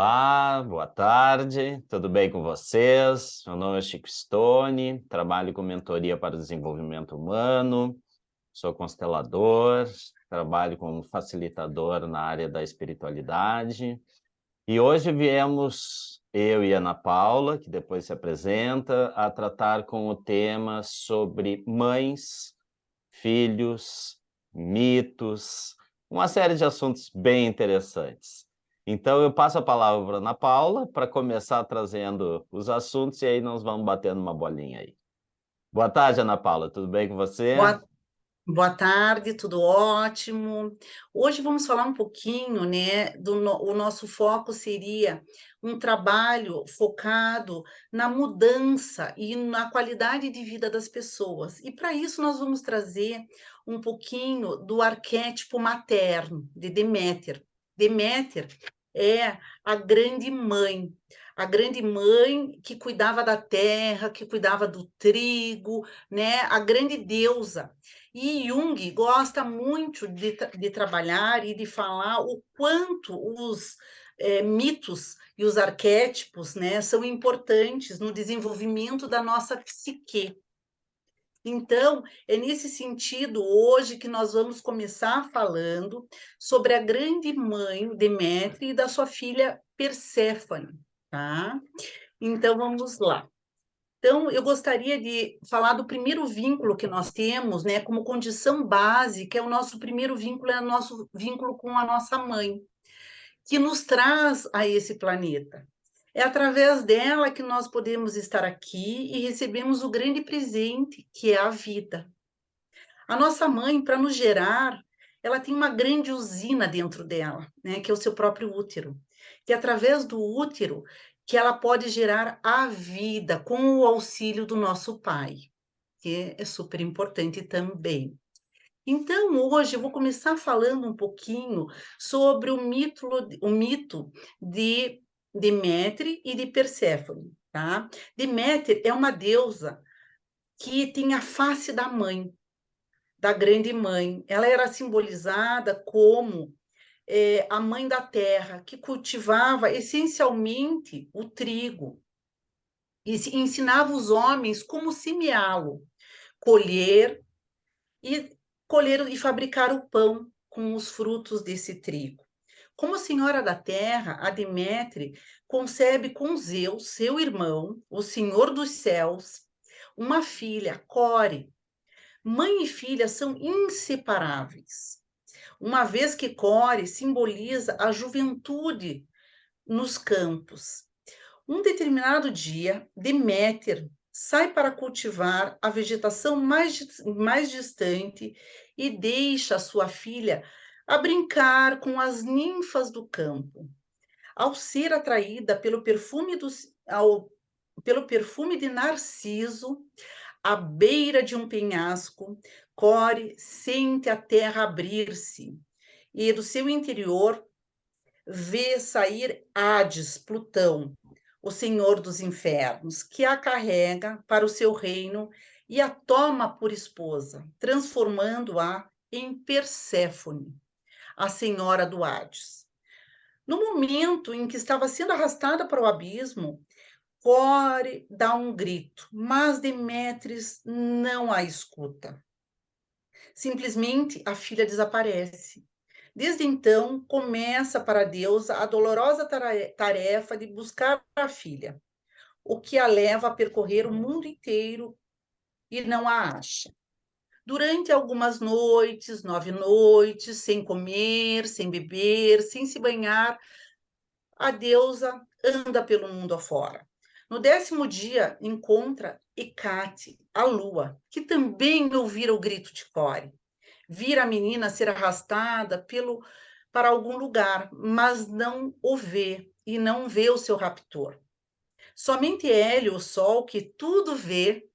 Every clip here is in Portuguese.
Olá, boa tarde, tudo bem com vocês? Meu nome é Chico Stone, trabalho com mentoria para o desenvolvimento humano, sou constelador, trabalho como facilitador na área da espiritualidade. E hoje viemos, eu e Ana Paula, que depois se apresenta, a tratar com o tema sobre mães, filhos, mitos, uma série de assuntos bem interessantes. Então eu passo a palavra para Ana Paula para começar trazendo os assuntos e aí nós vamos batendo uma bolinha aí. Boa tarde, Ana Paula, tudo bem com você? Boa, boa tarde, tudo ótimo. Hoje vamos falar um pouquinho, né, o nosso foco seria um trabalho focado na mudança e na qualidade de vida das pessoas. E para isso nós vamos trazer um pouquinho do arquétipo materno de Deméter. Deméter é a grande mãe que cuidava da terra, que cuidava do trigo, né? A grande deusa. E Jung gosta muito de trabalhar e de falar o quanto os mitos e os arquétipos, né, são importantes no desenvolvimento da nossa psique. Então, é nesse sentido hoje que nós vamos começar falando sobre a grande mãe Deméter e da sua filha Perséfone, tá? Então, vamos lá. Então, eu gostaria de falar do primeiro vínculo que nós temos, né, como condição base, que é o nosso primeiro vínculo, é o nosso vínculo com a nossa mãe, que nos traz a esse planeta. É através dela que nós podemos estar aqui e recebemos o grande presente, que é a vida. A nossa mãe, para nos gerar, ela tem uma grande usina dentro dela, né, que é o seu próprio útero. Que é através do útero que ela pode gerar a vida com o auxílio do nosso pai, que é super importante também. Então, hoje eu vou começar falando um pouquinho sobre o mito de Deméter e de Perséfone, tá? Deméter é uma deusa que tem a face da mãe, da grande mãe. Ela era simbolizada como a mãe da terra, que cultivava essencialmente o trigo e ensinava os homens como semeá-lo, colher e colher e fabricar o pão com os frutos desse trigo. Como senhora da terra, a Demétre concebe com Zeus, seu irmão, o senhor dos céus, uma filha, Core. Mãe e filha são inseparáveis, uma vez que Core simboliza a juventude nos campos. Um determinado dia, Deméter sai para cultivar a vegetação mais distante e deixa sua filha a brincar com as ninfas do campo. Ao ser atraída pelo perfume de Narciso, à beira de um penhasco, Core sente a terra abrir-se e do seu interior vê sair Hades, Plutão, o senhor dos infernos, que a carrega para o seu reino e a toma por esposa, transformando-a em Perséfone, a senhora do Hades. No momento em que estava sendo arrastada para o abismo, Core dá um grito, mas Demétris não a escuta. Simplesmente a filha desaparece. Desde então, começa para a deusa a dolorosa tarefa de buscar a filha, o que a leva a percorrer o mundo inteiro e não a acha. Durante algumas noites, 9 noites, sem comer, sem beber, sem se banhar, a deusa anda pelo mundo afora. No 10º dia, encontra Hecate, a lua, que também ouvira o grito de Core. Vira a menina ser arrastada para algum lugar, mas não o vê e não vê o seu raptor. Somente Hélio, o Sol, que tudo vê,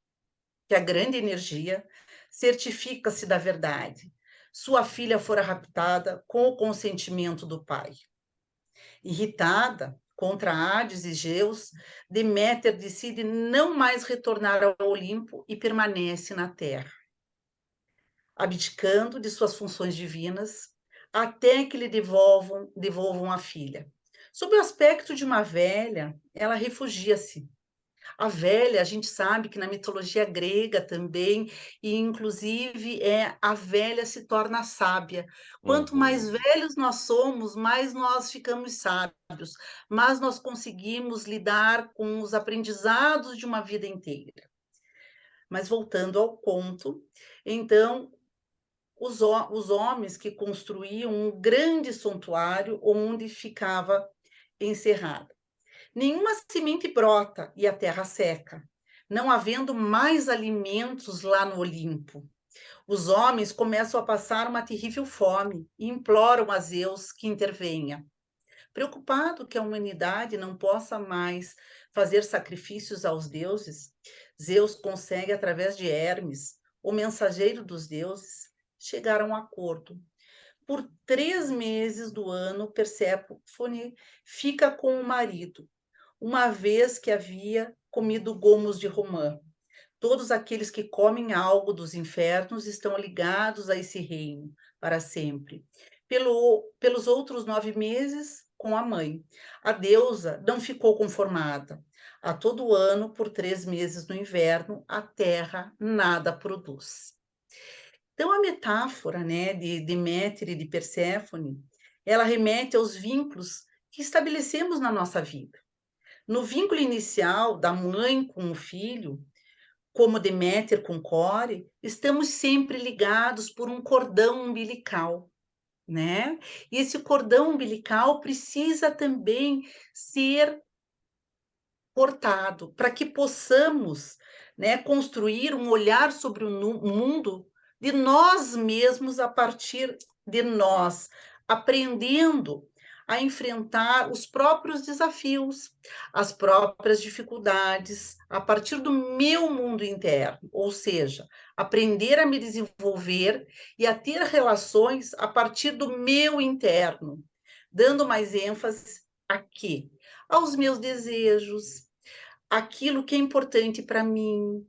que a grande energia, certifica-se da verdade. Sua filha fora raptada com o consentimento do pai. Irritada contra Hades e Zeus, Deméter decide não mais retornar ao Olimpo e permanece na Terra, abdicando de suas funções divinas, até que lhe devolvam a filha. Sob o aspecto de uma velha, ela refugia-se. A velha, a gente sabe que na mitologia grega também, e inclusive a velha se torna sábia. Quanto mais Uhum. velhos nós somos, mais nós ficamos sábios, mais nós conseguimos lidar com os aprendizados de uma vida inteira. Mas voltando ao conto, então os homens que construíam um grande santuário onde ficava encerrada. Nenhuma semente brota e a terra seca, não havendo mais alimentos lá no Olimpo. Os homens começam a passar uma terrível fome e imploram a Zeus que intervenha. Preocupado que a humanidade não possa mais fazer sacrifícios aos deuses, Zeus consegue, através de Hermes, o mensageiro dos deuses, chegar a um acordo. Por 3 meses do ano, Perséfone fica com o marido, uma vez que havia comido gomos de romã. Todos aqueles que comem algo dos infernos estão ligados a esse reino para sempre. Pelos outros 9 meses, com a mãe. A deusa não ficou conformada. A todo ano, por 3 meses no inverno, a terra nada produz. Então, a metáfora, né, de Deméter e de Perséfone, ela remete aos vínculos que estabelecemos na nossa vida. No vínculo inicial da mãe com o filho, como Deméter com Core, estamos sempre ligados por um cordão umbilical, né? E esse cordão umbilical precisa também ser cortado para que possamos, né, construir um olhar sobre o mundo de nós mesmos a partir de nós, aprendendo a enfrentar os próprios desafios, as próprias dificuldades, a partir do meu mundo interno, ou seja, aprender a me desenvolver e a ter relações a partir do meu interno, dando mais ênfase aqui aos meus desejos, aquilo que é importante para mim,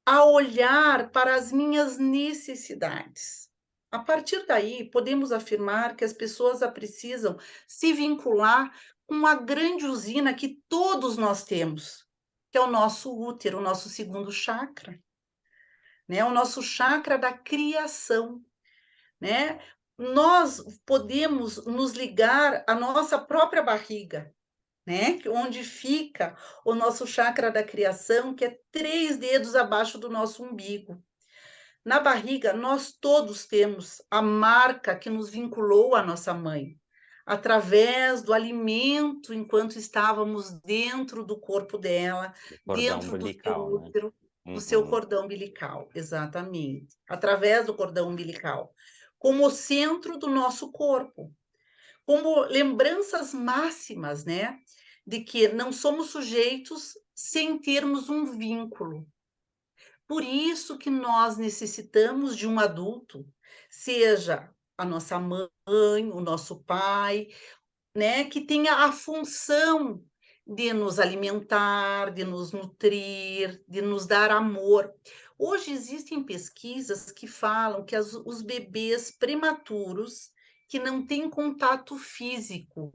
a olhar para as minhas necessidades. A partir daí, podemos afirmar que as pessoas precisam se vincular com a grande usina que todos nós temos, que é o nosso útero, o nosso segundo chakra, né? O nosso chakra da criação, né? Nós podemos nos ligar à nossa própria barriga, né? Onde fica o nosso chakra da criação, que é 3 dedos abaixo do nosso umbigo. Na barriga, nós todos temos a marca que nos vinculou à nossa mãe, através do alimento enquanto estávamos dentro do corpo dela, Cordão dentro do seu umbilical, né? útero, do seu Uhum. cordão umbilical, exatamente, através do cordão umbilical, como o centro do nosso corpo, como lembranças máximas, né, de que não somos sujeitos sem termos um vínculo. Por isso que nós necessitamos de um adulto, seja a nossa mãe, o nosso pai, né, que tenha a função de nos alimentar, de nos nutrir, de nos dar amor. Hoje existem pesquisas que falam que os bebês prematuros que não têm contato físico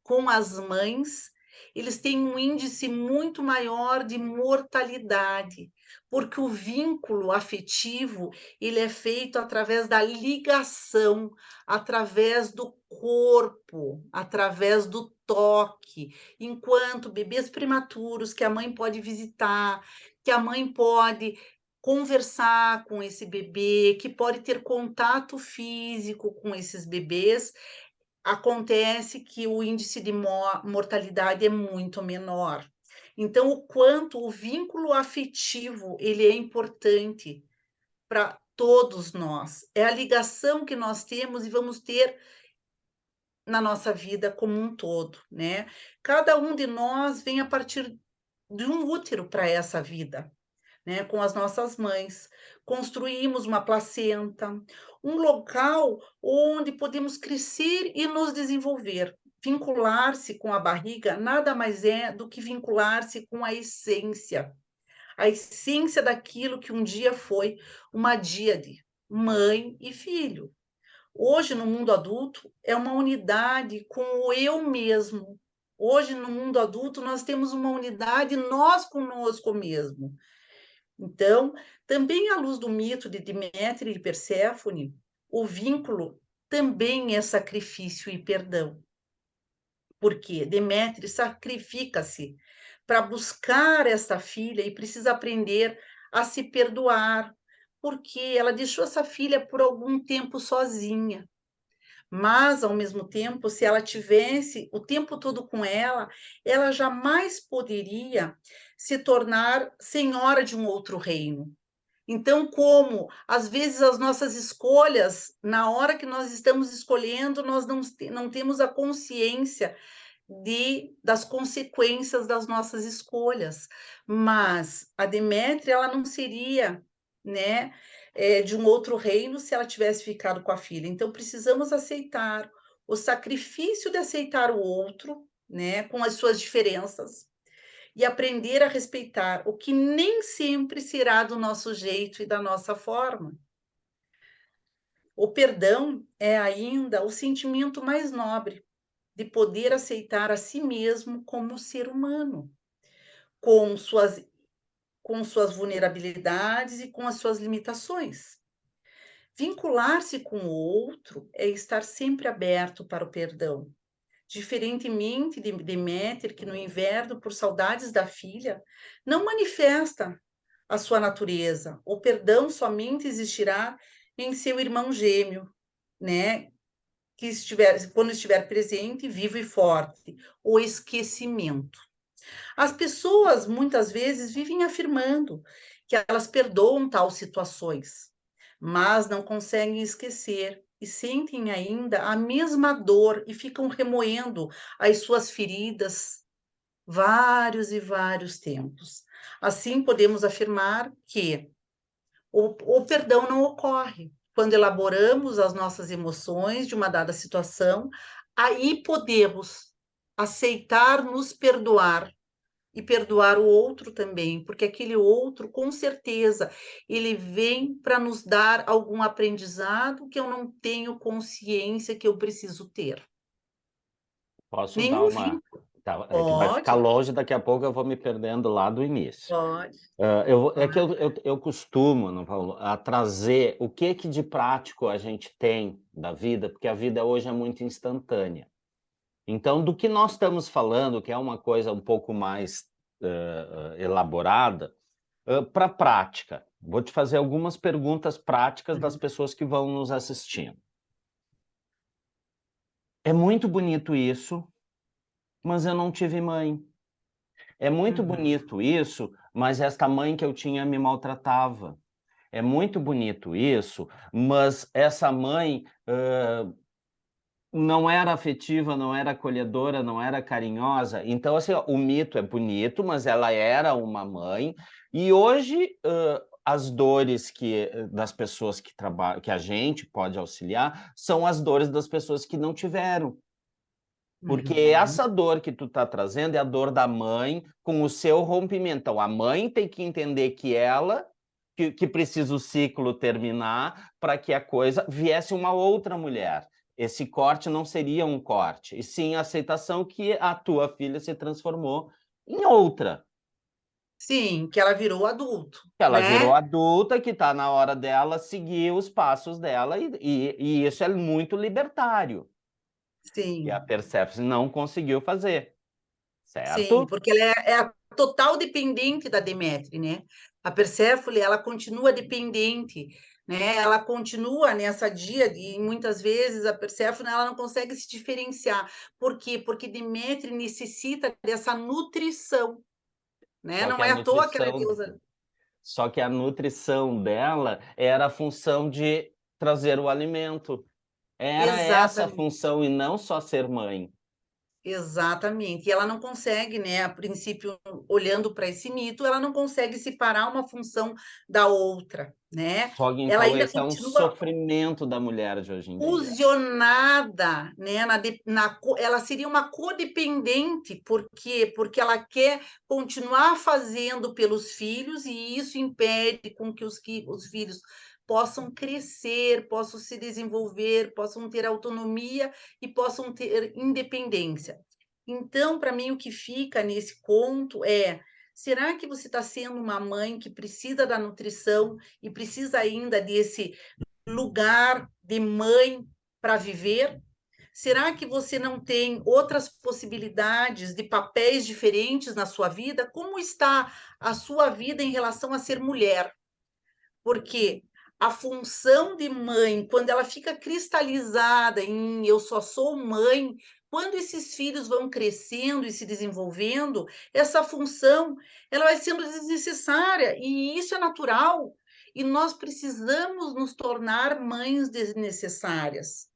com as mães, eles têm um índice muito maior de mortalidade, porque o vínculo afetivo, ele é feito através da ligação, através do corpo, através do toque, enquanto bebês prematuros que a mãe pode visitar, que a mãe pode conversar com esse bebê, que pode ter contato físico com esses bebês, acontece que o índice de mortalidade é muito menor. Então, o quanto o vínculo afetivo ele é importante para todos nós. É a ligação que nós temos e vamos ter na nossa vida como um todo, né? Cada um de nós vem a partir de um útero para essa vida, né? Com as nossas mães. Construímos uma placenta, um local onde podemos crescer e nos desenvolver. Vincular-se com a barriga nada mais é do que vincular-se com a essência daquilo que um dia foi uma díade, mãe e filho. Hoje, no mundo adulto, é uma unidade com o eu mesmo. Hoje, no mundo adulto, nós temos uma unidade nós conosco mesmo. Então, também à luz do mito de Deméter e Perséfone, o vínculo também é sacrifício e perdão. Porque Deméter sacrifica-se para buscar esta filha e precisa aprender a se perdoar, porque ela deixou essa filha por algum tempo sozinha. Mas, ao mesmo tempo, se ela tivesse o tempo todo com ela jamais poderia se tornar senhora de um outro reino. Então, como às vezes as nossas escolhas, na hora que nós estamos escolhendo, nós não temos a consciência das consequências das nossas escolhas. Mas a Demétria, ela não seria, né, de um outro reino se ela tivesse ficado com a filha. Então, precisamos aceitar o sacrifício de aceitar o outro, né, com as suas diferenças, e aprender a respeitar o que nem sempre será do nosso jeito e da nossa forma. O perdão é ainda o sentimento mais nobre de poder aceitar a si mesmo como ser humano, com suas, com suas vulnerabilidades e com as suas limitações. Vincular-se com o outro é estar sempre aberto para o perdão. Diferentemente de Deméter, que no inverno, por saudades da filha, não manifesta a sua natureza. O perdão somente existirá em seu irmão gêmeo, né? Que estiver, quando estiver presente, vivo e forte, o esquecimento. As pessoas muitas vezes vivem afirmando que elas perdoam tais situações, mas não conseguem esquecer e sentem ainda a mesma dor e ficam remoendo as suas feridas vários e vários tempos. Assim, podemos afirmar que o perdão não ocorre. Quando elaboramos as nossas emoções de uma dada situação, aí podemos aceitar nos perdoar e perdoar o outro também, porque aquele outro, com certeza, ele vem para nos dar algum aprendizado que eu não tenho consciência que eu preciso ter. Posso dar Nenhum uma. vínculo. Tá, é que vai ficar Pode, longe, daqui a pouco eu vou me perdendo lá do início. pode. É que eu costumo, não, Paulo, a trazer o que de prático a gente tem da vida, porque a vida hoje é muito instantânea. Então, do que nós estamos falando, que é uma coisa um pouco mais elaborada, para a prática. Vou te fazer algumas perguntas práticas das Uhum, pessoas que vão nos assistindo. É muito bonito isso, mas eu não tive mãe. É muito uhum. bonito isso, mas esta mãe que eu tinha me maltratava. É muito bonito isso, mas essa mãe, não era afetiva, não era acolhedora, não era carinhosa. Então, assim, ó, o mito é bonito, mas ela era uma mãe. E hoje, as dores das pessoas que trabalham, que a gente pode auxiliar, são as dores das pessoas que não tiveram. Porque Uhum. essa dor que tu está trazendo é a dor da mãe com o seu rompimento. Então, a mãe tem que entender que precisa o ciclo terminar para que a coisa viesse uma outra mulher. Esse corte não seria um corte, e sim a aceitação que a tua filha se transformou em outra. Sim, que ela virou adulto, Que ela virou né? adulta, que está na hora dela seguir os passos dela, e isso é muito libertário. E a Sim, Persephone não conseguiu fazer, sim, certo? porque ela é a total dependente da Demétre, né? A Perséfone, ela continua dependente, né? Ela continua nessa díade e muitas vezes a Perséfone ela não consegue se diferenciar. Por quê? Porque Demétre necessita dessa nutrição, né? Só que Não a é à toa que ela é nutrição deusa. Só que a nutrição dela era a função de trazer o alimento. Era essa a Exatamente. função e não só ser mãe. Exatamente. E ela não consegue, né, a princípio, olhando para esse mito, ela não consegue separar uma função da outra, né? Só que Ela então ainda esse é um continua sofrimento da mulher de hoje em dia. fusionada, né? Ela seria uma codependente, por quê? Porque ela quer continuar fazendo pelos filhos e isso impede com que os filhos possam crescer, possam se desenvolver, possam ter autonomia e possam ter independência. Então, para mim, o que fica nesse conto é: será que você está sendo uma mãe que precisa da nutrição e precisa ainda desse lugar de mãe para viver? Será que você não tem outras possibilidades de papéis diferentes na sua vida? Como está a sua vida em relação a ser mulher? Porque a função de mãe, quando ela fica cristalizada em eu só sou mãe, quando esses filhos vão crescendo e se desenvolvendo, essa função ela vai sendo desnecessária e isso é natural. E nós precisamos nos tornar mães desnecessárias,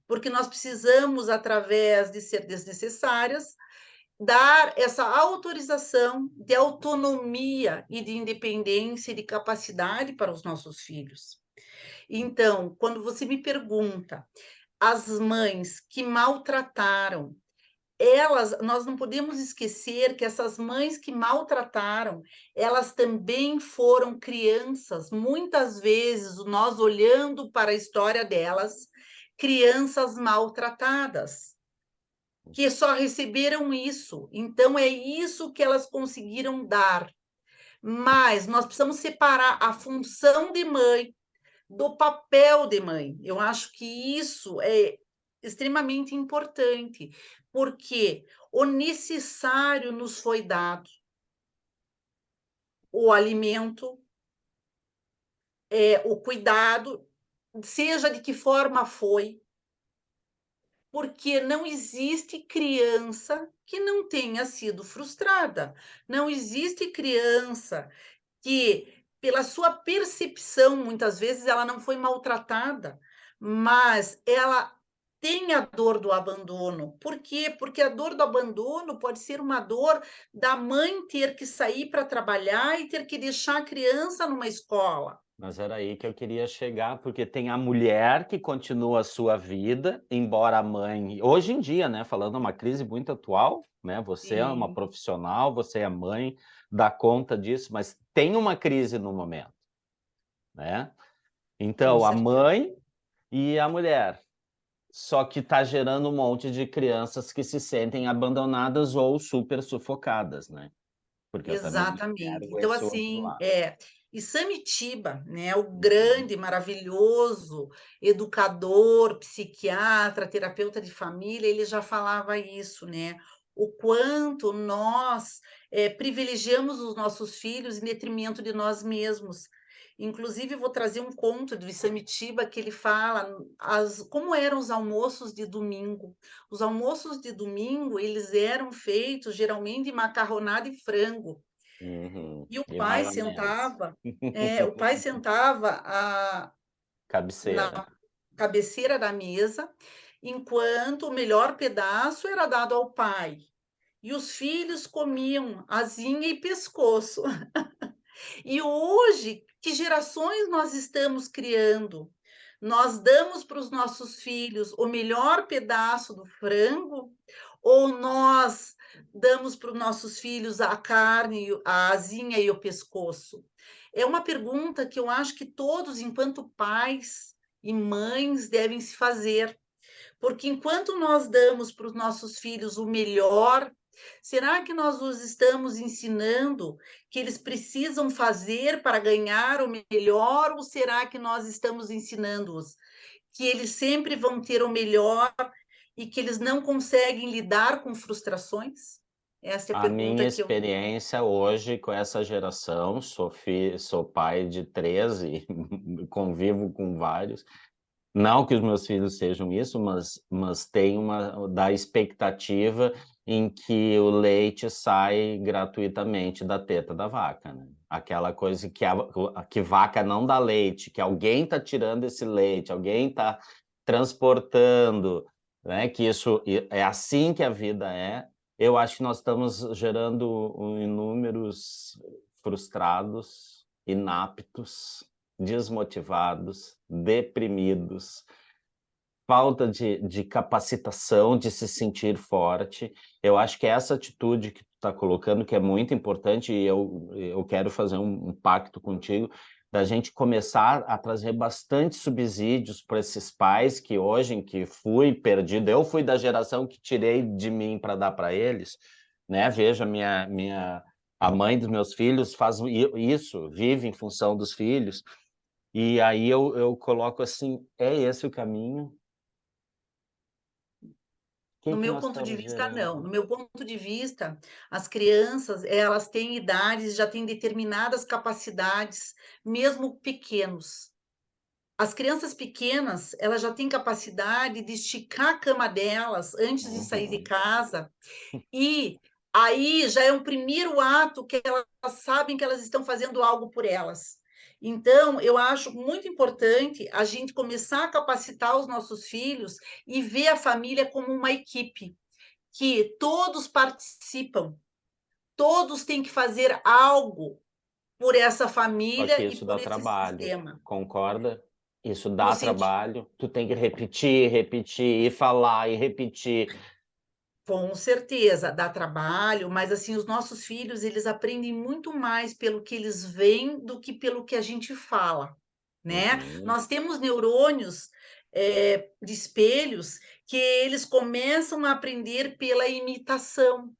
porque nós precisamos, através de ser desnecessárias, dar essa autorização de autonomia e de independência e de capacidade para os nossos filhos. Então, quando você me pergunta, as mães que maltrataram, nós não podemos esquecer que essas mães que maltrataram, elas também foram crianças, muitas vezes nós olhando para a história delas, crianças maltratadas, que só receberam isso. Então, é isso que elas conseguiram dar. Mas nós precisamos separar a função de mãe do papel de mãe. Eu acho que isso é extremamente importante, porque o necessário nos foi dado, o alimento, o cuidado, seja de que forma foi, porque não existe criança que não tenha sido frustrada. Não existe criança que, pela sua percepção, muitas vezes ela não foi maltratada, mas ela tem a dor do abandono. Por quê? Porque a dor do abandono pode ser uma dor da mãe ter que sair para trabalhar e ter que deixar a criança numa escola. Mas era aí que eu queria chegar, porque tem a mulher que continua a sua vida, embora a mãe hoje em dia, né, falando uma crise muito atual, né, você é uma Sim, profissional, você é mãe, dá conta disso, mas tem uma crise no momento, né. com Então a certeza. mãe e a mulher, só que está gerando um monte de crianças que se sentem abandonadas ou super sufocadas, né, porque eu também Exatamente. enxergo Então, esse outro assim, lado. e Samitiba, né, o Uhum. grande, maravilhoso educador, psiquiatra, terapeuta de família, ele já falava isso, né? O quanto nós privilegiamos os nossos filhos em detrimento de nós mesmos. Inclusive, vou trazer um conto do Samitiba que ele fala como eram os almoços de domingo. Os almoços de domingo, eles eram feitos geralmente de macarronada e frango. Uhum. E o E pai maionese. sentava, o pai sentava Cabeceira. na cabeceira da mesa, enquanto o melhor pedaço era dado ao pai. E os filhos comiam asinha e pescoço. E hoje, que gerações nós estamos criando? Nós damos para os nossos filhos o melhor pedaço do frango ou nós damos para os nossos filhos a carne, a asinha e o pescoço? É uma pergunta que eu acho que todos, enquanto pais e mães, devem se fazer. Porque enquanto nós damos para os nossos filhos o melhor, será que nós os estamos ensinando que eles precisam fazer para ganhar o melhor, ou será que nós estamos ensinando-os que eles sempre vão ter o melhor e que eles não conseguem lidar com frustrações? Essa é a A minha pergunta que eu experiência hoje com essa geração, sou pai de 3 e convivo com vários. Não que os meus filhos sejam isso, mas tem uma da expectativa em que o leite sai gratuitamente da teta da vaca, né. Aquela coisa que vaca não dá leite, que alguém está tirando esse leite, alguém está transportando, né, que isso é assim que a vida é. Eu acho que nós estamos gerando inúmeros frustrados, inaptos, desmotivados, deprimidos, falta de capacitação, de se sentir forte. Eu acho que essa atitude que tu está colocando, que é muito importante, e eu quero fazer um pacto contigo, da gente começar a trazer bastante subsídios para esses pais que hoje, em que fui perdido, eu fui da geração que tirei de mim para dar para eles, né? Veja, a mãe dos meus filhos faz isso, vive em função dos filhos, e aí eu coloco assim, é esse o caminho? No Que meu nós ponto de estamos vista, não. gerando? No meu ponto de vista, as crianças, elas têm idades, já têm determinadas capacidades, mesmo pequenos. As crianças pequenas, elas já têm capacidade de esticar a cama delas antes de sair de Uhum. casa, e aí já é um primeiro ato que elas sabem que elas estão fazendo algo por elas. Então, eu acho muito importante a gente começar a capacitar os nossos filhos e ver a família como uma equipe, que todos participam, todos têm que fazer algo por essa Só que família e isso dá por esse trabalho, sistema. concorda? Isso No dá sentido, trabalho, tu tem que repetir, repetir, e falar, e repetir. com certeza, dá trabalho, mas assim, os nossos filhos, eles aprendem muito mais pelo que eles veem do que pelo que a gente fala, né? Uhum. Nós temos neurônios, de espelhos, que eles começam a aprender pela imitação.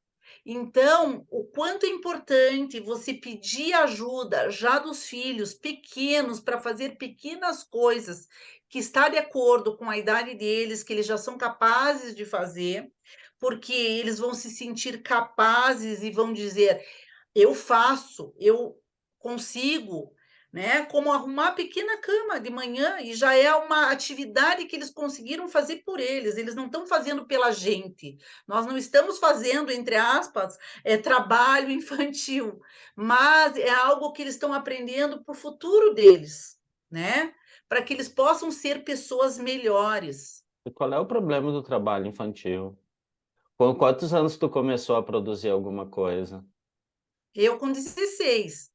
Então, o quanto é importante você pedir ajuda já dos filhos pequenos para fazer pequenas coisas que está de acordo com a idade deles, que eles já são capazes de fazer, porque eles vão se sentir capazes e vão dizer: eu faço, eu consigo, né? Como arrumar a pequena cama de manhã, e já é uma atividade que eles conseguiram fazer por eles não estão fazendo pela gente. Nós não estamos fazendo, entre aspas, trabalho infantil, mas é algo que eles estão aprendendo para o futuro deles, né? Para que eles possam ser pessoas melhores. E qual é o problema do trabalho infantil? Com quantos anos tu começou a produzir alguma coisa? Eu com 16.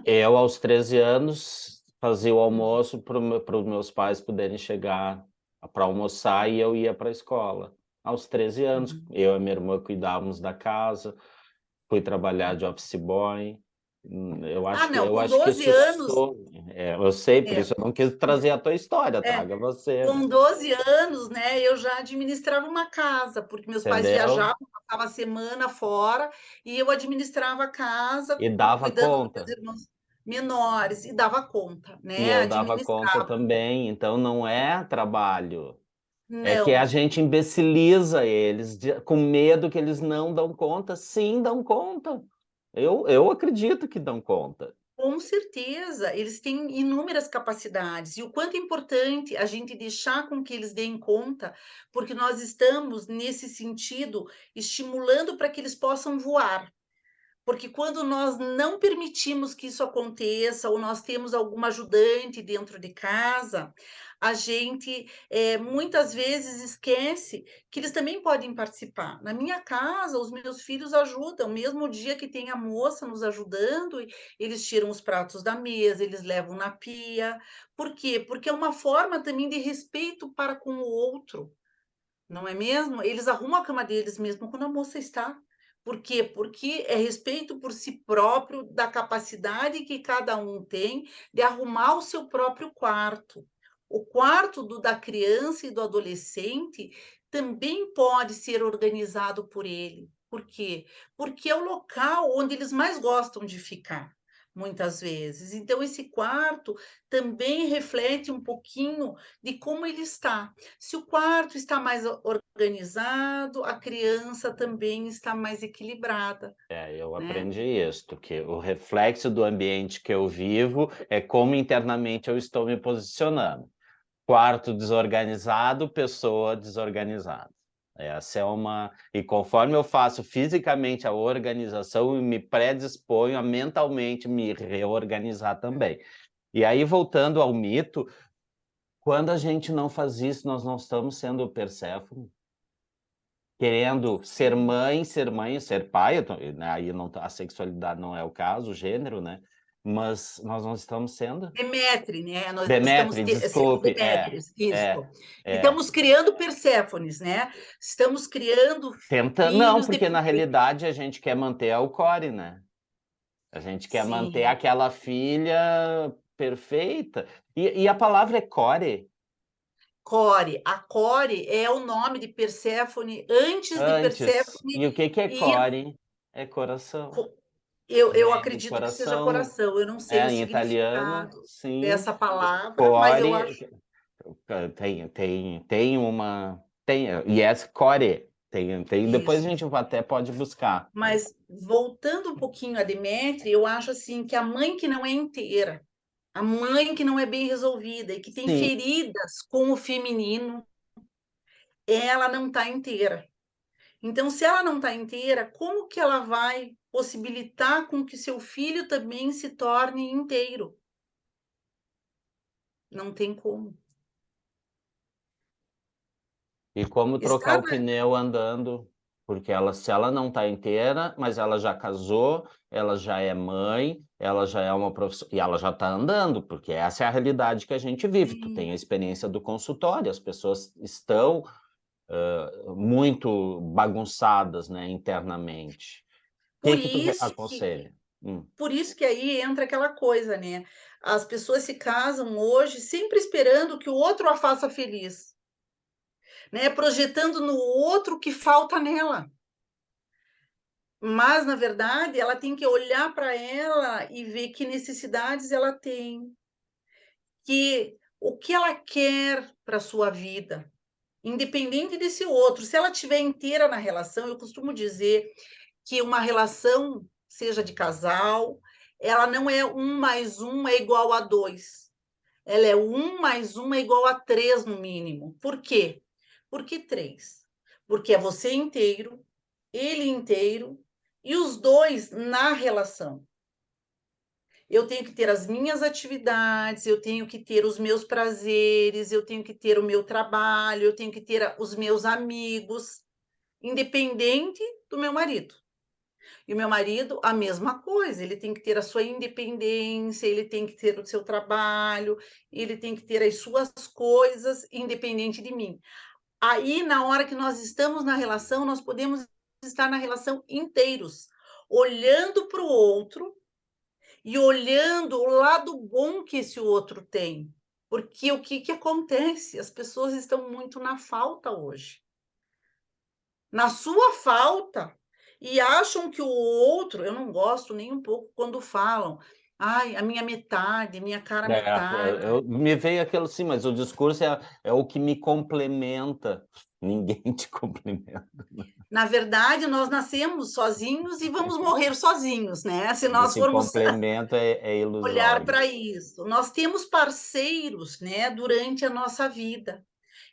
Eu, aos 13 anos, fazia o almoço para os meus pais poderem chegar para almoçar e eu ia para a escola. Aos 13 anos, Uhum. eu e minha irmã cuidávamos da casa, fui trabalhar de office boy. Ah, não, Eu com acho que 12 isso anos, eu sei, por é, isso eu não quis trazer a tua história, é, traga você, com né? 12 anos, né, eu já administrava uma casa, porque meus pais Entendeu? viajavam, passavam a semana fora, e eu administrava a casa, E dava cuidando dos conta. meus irmãos menores, e dava conta, E né, eu dava conta administrava. também, então não é trabalho. É que a Não, gente imbeciliza eles, com medo que eles não dão conta. Sim, dão conta. Eu acredito que dão conta. com certeza, eles têm inúmeras capacidades, e o quanto é importante a gente deixar com que eles deem conta, porque nós estamos, nesse sentido, estimulando para que eles possam voar. Porque quando nós não permitimos que isso aconteça, ou nós temos alguma ajudante dentro de casa, a gente, muitas vezes esquece que eles também podem participar. Na minha casa, os meus filhos ajudam, mesmo o dia que tem a moça nos ajudando, e eles tiram os pratos da mesa, eles levam na pia. Por quê? Porque é uma forma também de respeito para com o outro. Não é mesmo? Eles arrumam a cama deles mesmo quando a moça está. Por quê? Porque é respeito por si próprio, da capacidade que cada um tem de arrumar o seu próprio quarto. O quarto da criança e do adolescente também pode ser organizado por ele. Por quê? Porque é o local onde eles mais gostam de ficar, muitas vezes. Então, esse quarto também reflete um pouquinho de como ele está. Se o quarto está mais organizado, a criança também está mais equilibrada, Eu né. aprendi isto, que o reflexo do ambiente que eu vivo é como internamente eu estou me posicionando. Quarto desorganizado, pessoa desorganizada. Essa é uma. E conforme eu faço fisicamente a organização, eu me predisponho a mentalmente me reorganizar também. E aí, voltando ao mito, quando a gente não faz isso, nós não estamos sendo Perséfone, querendo Sim. ser mãe, ser pai, né, aí não, a sexualidade não é o caso, o gênero, né? Mas nós não estamos sendo. Demétre, né, nós estamos Demétri, sendo desculpe, Demétries, é, isso. é. Estamos criando Perséfones, né, estamos criando Não, filhos de porque na perfeitos. realidade a gente quer manter a Alcore, né? A gente quer manter Sim, aquela filha perfeita. E a palavra é core? Core. A Core é o nome de Perséfone antes de Antes. Perséfone E o que que é ir core? É coração. co eu Vem do acredito que seja coração, coração, eu não sei o em italiano, significado sim. dessa palavra, mas eu Core, acho tem uma... Tem, yes, core. Depois a isso. gente até pode buscar. Mas voltando um pouquinho a Demétria, eu acho assim que a mãe que não é inteira, a mãe que não é bem resolvida e que tem Sim. feridas com o feminino, ela não está inteira. Então, se ela não está inteira, como que ela vai possibilitar com que seu filho também se torne inteiro? Não tem como. E como trocar Está o pneu andando, porque se ela não está inteira, mas ela já casou, ela já é mãe, ela já é uma profissional, e ela já está andando, porque essa é a realidade que a gente vive. Tu sim, tem a experiência do consultório, as pessoas estão muito bagunçadas, né, internamente. O por que que tu isso que aconselha? por isso que aí entra aquela coisa, né, as pessoas se casam hoje sempre esperando que o outro a faça feliz, né, projetando no outro o que falta nela. Mas, na verdade, ela tem que olhar para ela e ver que necessidades ela tem, que o que ela quer para sua vida, independente desse outro. Se ela estiver inteira na relação, eu costumo dizer que uma relação, seja de casal, ela não é 1 mais 1 é igual a 2. Ela é 1 mais 1 é igual a 3 no mínimo. Por quê? Por que 3? Porque é você inteiro, ele inteiro e os dois na relação. Eu tenho que ter as minhas atividades, eu tenho que ter os meus prazeres, eu tenho que ter o meu trabalho, eu tenho que ter os meus amigos, independente do meu marido. E o meu marido, a mesma coisa, ele tem que ter a sua independência, ele tem que ter o seu trabalho, ele tem que ter as suas coisas, independente de mim. Aí, na hora que nós estamos na relação, nós podemos estar na relação inteiros, olhando para o outro e olhando o lado bom que esse outro tem. Porque o que que acontece? As pessoas estão muito na falta hoje. Na sua falta, e acham que o outro eu não gosto nem um pouco quando falam: "Ai, a minha metade, minha cara metade". Me veio aquilo sim, mas o discurso é o que me complementa. Ninguém te complementa. Na verdade, nós nascemos sozinhos e vamos morrer sozinhos, né, se O nós que formos complementa é olhar ilusório. para isso. Nós temos parceiros, né, durante a nossa vida.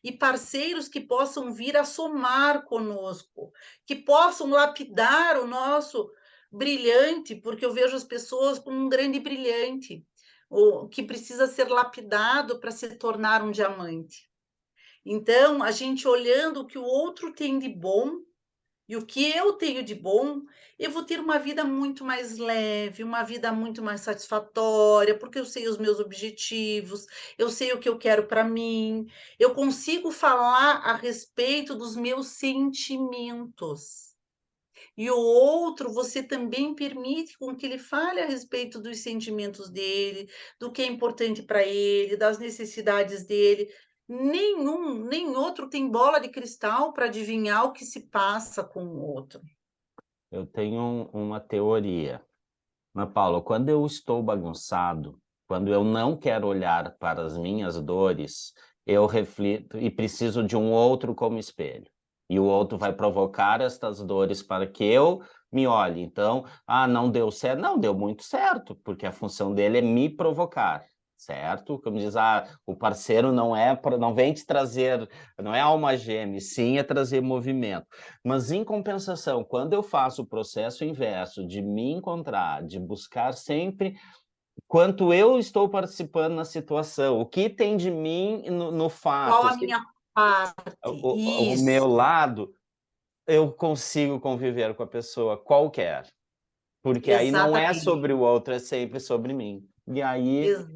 E parceiros que possam vir a somar conosco, que possam lapidar o nosso brilhante, porque eu vejo as pessoas com um grande brilhante, o que precisa ser lapidado para se tornar um diamante. Então, a gente olhando o que o outro tem de bom e o que eu tenho de bom, eu vou ter uma vida muito mais leve, uma vida muito mais satisfatória, porque eu sei os meus objetivos, eu sei o que eu quero para mim, eu consigo falar a respeito dos meus sentimentos. E o outro, você também permite com que ele fale a respeito dos sentimentos dele, do que é importante para ele, das necessidades dele. Nenhum, nem outro tem bola de cristal para adivinhar o que se passa com o outro. Eu tenho uma teoria. Mas, Paulo, quando eu estou bagunçado, quando eu não quero olhar para as minhas dores, eu reflito e preciso de um outro como espelho. E o outro vai provocar estas dores para que eu me olhe. Então, não deu certo. Não, deu muito certo, porque a função dele é me provocar, certo? Como diz, o parceiro não vem te trazer, não é alma gêmea, sim é trazer movimento. Mas, em compensação, quando eu faço o processo inverso de me encontrar, de buscar sempre quanto eu estou participando na situação, o que tem de mim no Qual fato, a minha parte? o meu Isso, lado, eu consigo conviver com a pessoa qualquer. Porque aí não é sobre exatamente. o outro, é sempre sobre mim. E aí, Ex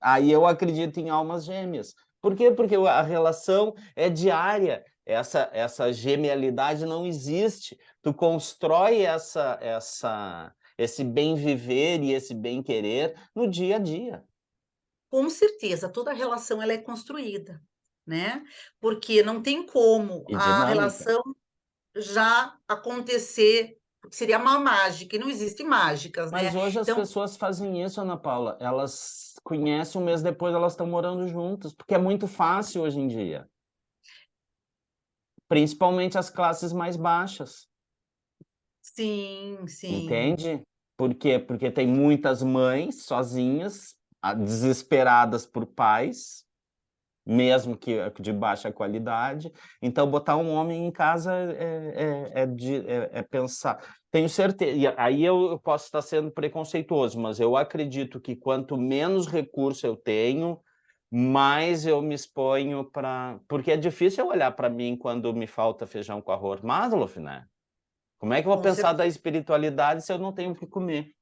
aí eu acredito em almas gêmeas. Por quê? Porque a relação é diária. Essa genialidade não existe. Tu constrói esse bem viver e esse bem querer no dia a dia. Com certeza, toda relação ela é construída, né, porque não tem como E a dinâmica. relação já acontecer, porque seria uma mágica, e não existe mágicas, Mas né. hoje as Então pessoas fazem isso, Ana Paula, elas conhecem, um mês depois elas estão morando juntas, porque é muito fácil hoje em dia, principalmente as classes mais baixas, sim, sim. entende? Por quê? Porque tem muitas mães sozinhas, desesperadas por pais, mesmo que de baixa qualidade, então botar um homem em casa é pensar, tenho certeza, e aí eu posso estar sendo preconceituoso, mas eu acredito que quanto menos recurso eu tenho, mais eu me exponho para, porque é difícil eu olhar para mim quando me falta feijão com arroz, Maslow, né. Como é que eu vou Com pensar da certeza, espiritualidade se eu não tenho o que comer,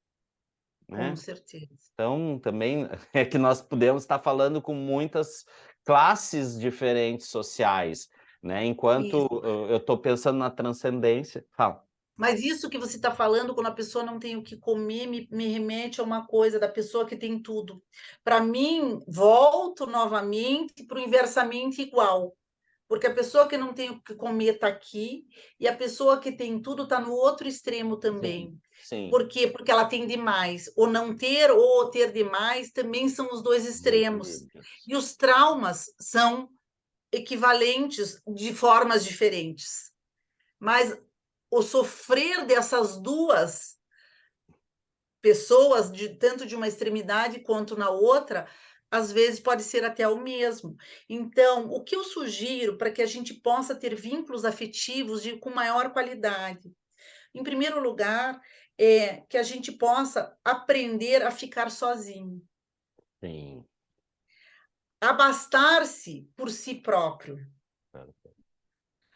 com né? certeza. Então, também é que nós podemos estar falando com muitas classes diferentes sociais, né, enquanto Isso. eu estou pensando na transcendência, fala. Mas isso que você está falando, quando a pessoa não tem o que comer, me remete a uma coisa da pessoa que tem tudo. Para mim, volto novamente para o inversamente igual, porque a pessoa que não tem o que comer está aqui, e a pessoa que tem tudo está no outro extremo Sim, também. sim, Por quê? Porque ela tem demais. Ou não ter ou ter demais também são os 2 extremos. desequilíbrios. E os traumas são equivalentes de formas diferentes. Mas o sofrer dessas 2 pessoas, de tanto de uma extremidade quanto na outra, às vezes pode ser até o mesmo. Então, o que eu sugiro para que a gente possa ter vínculos afetivos com maior qualidade? Em primeiro lugar, é que a gente possa aprender a ficar sozinho, Sim, a bastar-se por si próprio, certo.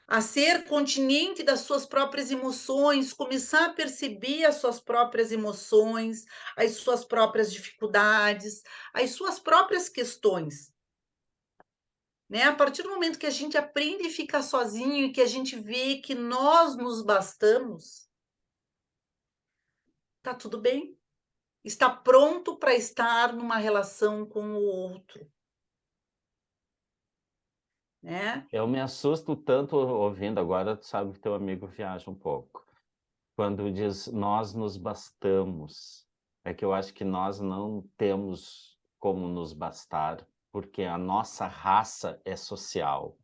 a ser continente das suas próprias emoções, começar a perceber as suas próprias emoções, as suas próprias dificuldades, as suas próprias questões, né? A partir do momento que a gente aprende a ficar sozinho e que a gente vê que nós nos bastamos, tá tudo bem. Está pronto para estar numa relação com o outro, né? Eu me assusto tanto ouvindo agora, tu sabe que teu amigo viaja um pouco, quando diz: "Nós nos bastamos", é que eu acho que nós não temos como nos bastar, porque a nossa raça é social.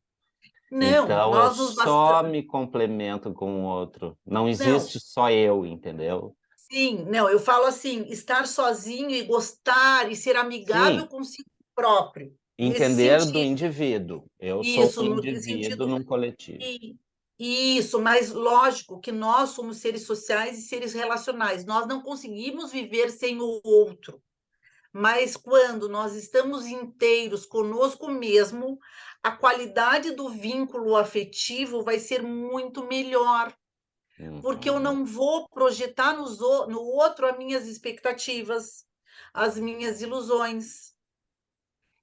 Não, Então eu nós nos só bastamos. me complemento com o outro, não Não, existe só eu, entendeu? sim, não, eu falo assim, estar sozinho e gostar e ser amigável Sim, consigo próprio, nesse entender do sentido. indivíduo, eu sou Isso, um no indivíduo sentido num coletivo. i isso, mas lógico que nós somos seres sociais e seres relacionais, nós não conseguimos viver sem o outro. Mas quando nós estamos inteiros conosco mesmo, a qualidade do vínculo afetivo vai ser muito melhor, porque eu Uhum. não vou projetar no outro as minhas expectativas, as minhas ilusões.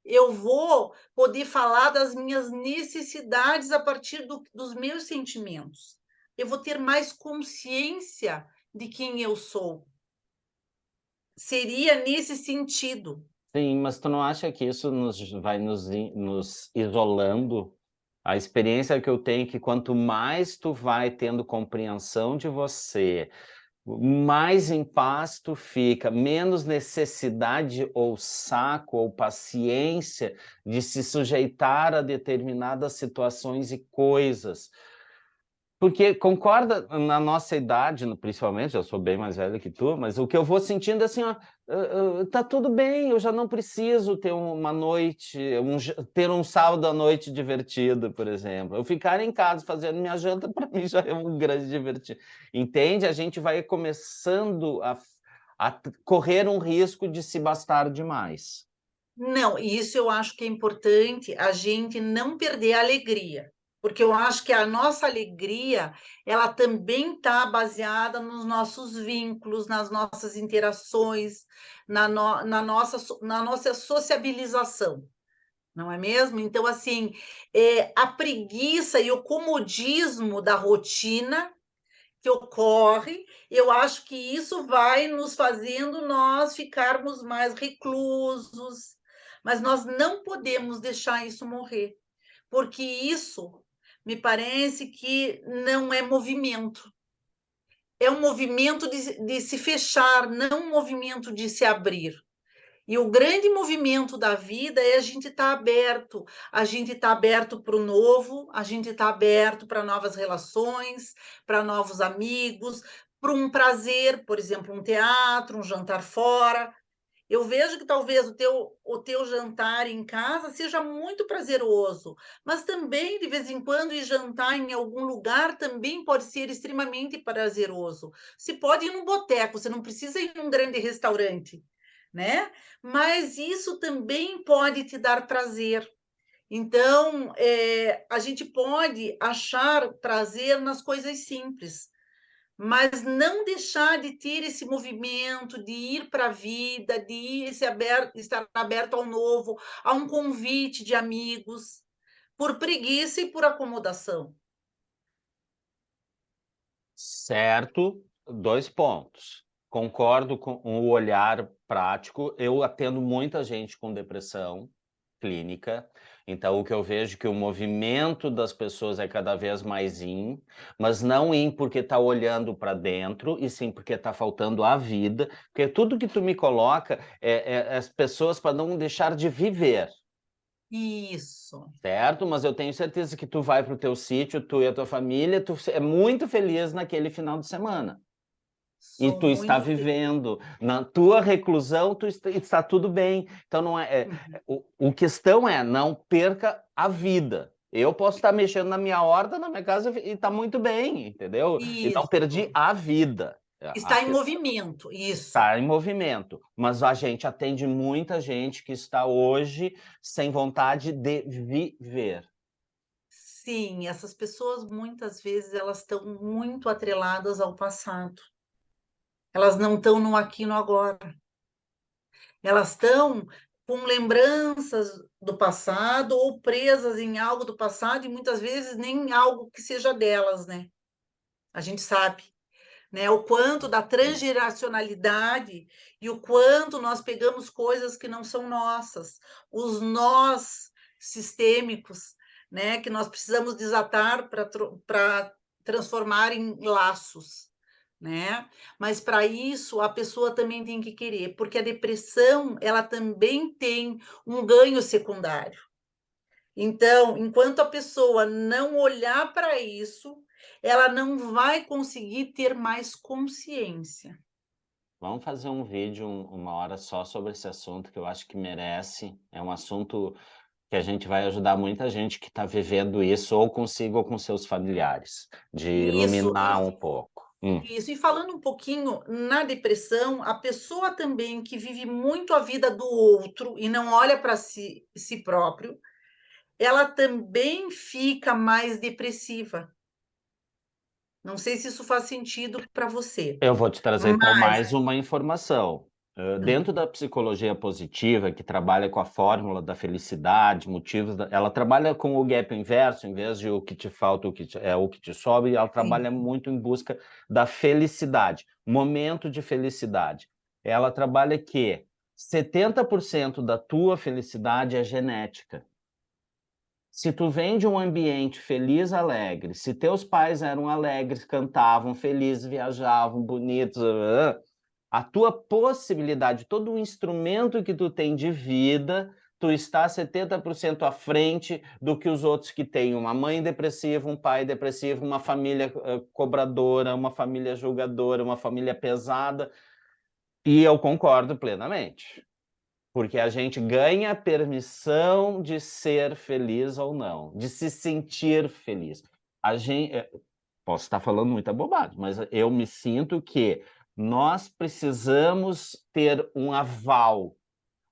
Eu vou poder falar das minhas necessidades a partir dos meus sentimentos. Eu vou ter mais consciência de quem eu sou. Seria nesse sentido. Sim, mas tu não acha que isso vai nos isolando? A experiência que eu tenho é que quanto mais tu vai tendo compreensão de você, mais em paz tu fica, menos necessidade ou saco ou paciência de se sujeitar a determinadas situações e coisas. Porque concorda, na nossa idade, principalmente, eu sou bem mais velho que tu, mas o que eu vou sentindo é assim, ó, tá tudo bem, eu já não preciso ter uma noite, ter um sábado à noite divertido, por exemplo. Eu ficar em casa fazendo minha janta, para mim já é um grande divertido. Entende? A gente vai começando a correr um risco de se bastar demais. Não, e isso eu acho que é importante a gente não perder a alegria, porque eu acho que a nossa alegria, ela também está baseada nos nossos vínculos, nas nossas interações, na nossa sociabilização, não é mesmo? Então, assim, a preguiça e o comodismo da rotina que ocorre, eu acho que isso vai nos fazendo nós ficarmos mais reclusos, mas nós não podemos deixar isso morrer, porque isso me parece que não é movimento. É um movimento de se fechar, não um movimento de se abrir. E o grande movimento da vida é a gente estar aberto, a gente estar aberto para o novo, a gente estar aberto para novas relações, para novos amigos, para um prazer, por exemplo, um teatro, um jantar fora. Eu vejo que talvez o teu jantar em casa seja muito prazeroso, mas também, de vez em quando, ir jantar em algum lugar também pode ser extremamente prazeroso. Se pode ir num boteco, você não precisa ir num grande restaurante, né? Mas isso também pode te dar prazer. Então, a gente pode achar prazer nas coisas simples, mas não deixar de ter esse movimento, de ir para a vida, de estar aberto ao novo, a um convite de amigos, por preguiça e por acomodação. Certo, 2 pontos. Concordo com o olhar prático. Eu atendo muita gente com depressão clínica, então o que eu vejo que o movimento das pessoas é cada vez mais mas não porque está olhando para dentro, e sim porque está faltando a vida, porque tudo que tu me coloca é as pessoas para não deixar de viver. Isso. Certo, mas eu tenho certeza que tu vai para o teu sítio, tu e a tua família, tu é muito feliz naquele final de semana. E Sou tu está muito feliz. vivendo, na tua reclusão, tu está tudo bem. Então não Uhum. o questão é, não perca a vida. Eu posso estar mexendo na minha horta, na minha casa, e está muito bem, entendeu? E não perdi Isso. a vida. A Está em questão movimento, isso. está em movimento, mas a gente atende muita gente que está hoje sem vontade de viver. Sim, essas pessoas muitas vezes elas estão muito atreladas ao passado. Elas não estão no aqui e no agora. Elas estão com lembranças do passado ou presas em algo do passado e muitas vezes nem algo que seja delas, né? A gente sabe, né? O quanto da Sim. transgeracionalidade e o quanto nós pegamos coisas que não são nossas, os nós sistêmicos, né? Que nós precisamos desatar para transformar em laços, né? Mas para isso a pessoa também tem que querer, porque a depressão ela também tem um ganho secundário. Então, enquanto a pessoa não olhar para isso, ela não vai conseguir ter mais consciência. Vamos fazer um vídeo, uma hora só sobre esse assunto, que eu acho que merece. É um assunto que a gente vai ajudar muita gente que está vivendo isso, ou consigo ou com seus familiares, de Isso, iluminar um pouco. isso. E falando um pouquinho na depressão, a pessoa também que vive muito a vida do outro e não olha para si próprio, ela também fica mais depressiva. Não sei se isso faz sentido para você, Eu vou te trazer então mas mais uma informação. Dentro da psicologia positiva, que trabalha com a fórmula da felicidade, motivos ela trabalha com o gap inverso, em vez de o que te falta, o que te sobra, e ela sim. trabalha muito em busca da felicidade, momento de felicidade. Ela trabalha que 70% da tua felicidade é genética. Se tu vem de um ambiente feliz, alegre, se teus pais eram alegres, cantavam, felizes, viajavam, bonitos, a tua possibilidade, todo o instrumento que tu tem de vida, tu está 70% à frente do que os outros que têm uma mãe depressiva, um pai depressivo, uma família cobradora, uma família julgadora, uma família pesada. E eu concordo plenamente. Porque a gente ganha permissão de ser feliz ou não, de se sentir feliz. A gente, posso estar falando muita bobagem, mas eu me sinto que nós precisamos ter um aval,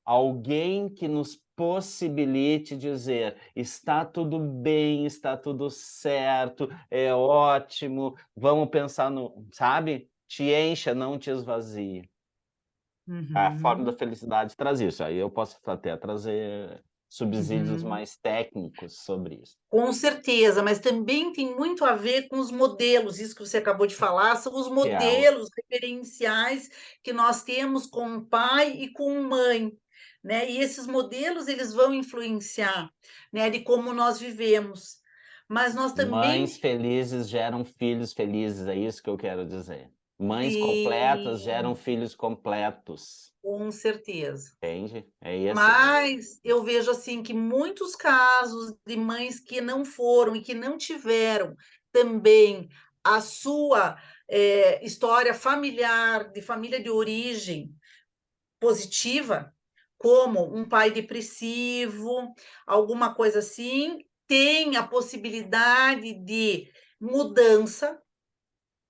alguém que nos possibilite dizer: está tudo bem, está tudo certo, é ótimo, vamos pensar no, sabe? Te encha, não te esvazie. A forma da Uhum, felicidade traz isso. Aí eu posso até trazer subsídios uhum. mais técnicos sobre isso. Com certeza, mas também tem muito a ver com os modelos, isso que você acabou de falar, são os Que é o modelos referenciais que nós temos com pai e com mãe, né? E esses modelos, eles vão influenciar, né, de como nós vivemos. Mas nós Mães também, felizes geram filhos felizes, é isso que eu quero dizer. Mães completas geram sim, filhos completos, com certeza. entende? É esse. Mas eu vejo assim que muitos casos de mães que não foram e que não tiveram também a sua história familiar, de família de origem positiva, como um pai depressivo, alguma coisa assim, tem a possibilidade de mudança,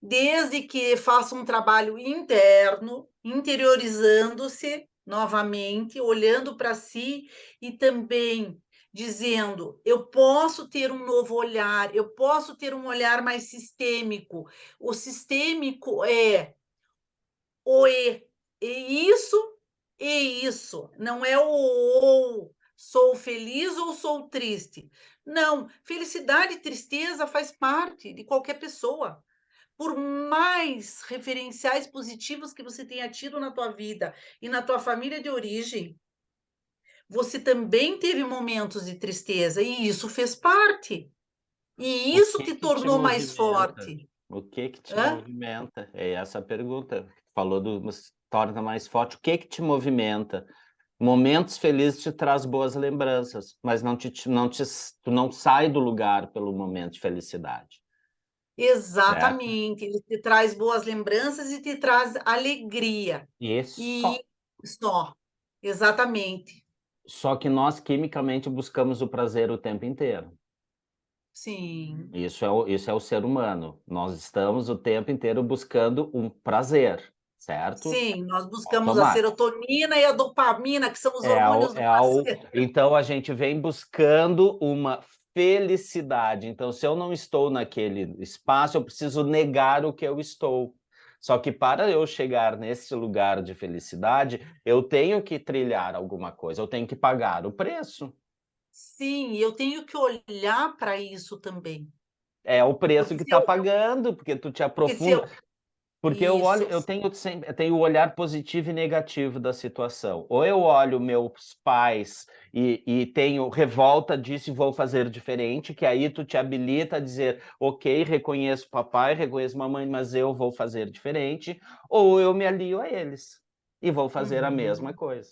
desde que faça um trabalho interno, interiorizando-se novamente, olhando para si e também dizendo: eu posso ter um novo olhar, eu posso ter um olhar mais sistêmico. O sistêmico é o e isso, não é o ou sou feliz ou sou triste. Não, felicidade e tristeza faz parte de qualquer pessoa. Por mais referenciais positivos que você tenha tido na tua vida e na tua família de origem, você também teve momentos de tristeza e isso fez parte. E O isso que te que te tornou mais movimenta? forte. O que que te Hã? movimenta? É essa a pergunta. Falou do torna mais forte. O que que te movimenta? Momentos felizes te traz boas lembranças, mas tu não sai do lugar pelo momento de felicidade, certo? Exatamente, ele te traz boas lembranças e te traz alegria. E E só. só, exatamente. Só que nós quimicamente buscamos o prazer o tempo inteiro. Sim. Isso é o ser humano. Nós estamos o tempo inteiro buscando um prazer, certo? Sim, nós buscamos a Automático. serotonina e a dopamina, que são os É ao hormônios do é ao prazer. então a gente vem buscando uma felicidade. Então, se eu não estou naquele espaço, eu preciso negar o que eu estou. Só que para eu chegar nesse lugar de felicidade, eu tenho que trilhar alguma coisa, eu tenho que pagar o preço. Sim, eu tenho que olhar para isso também, É o preço porque que se está eu pagando, porque tu te porque se aprofunda. eu Porque isso, eu tenho o olhar positivo e negativo da situação. Ou eu olho meus pais e tenho revolta disso e vou fazer diferente, que aí tu te habilita a dizer, ok, reconheço papai, reconheço mamãe, mas eu vou fazer diferente. Ou eu me alio a eles e vou fazer a mesma uhum. coisa.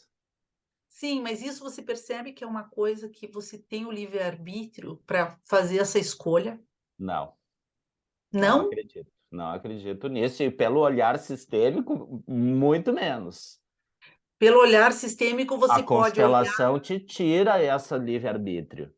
Sim, mas isso você percebe que é uma coisa que você tem o livre-arbítrio para fazer essa escolha? Não, não Não? acredito. Não acredito nisso. E pelo olhar sistêmico, muito menos. Pelo olhar sistêmico, A você pode olhar constelação te tira essa livre-arbítrio.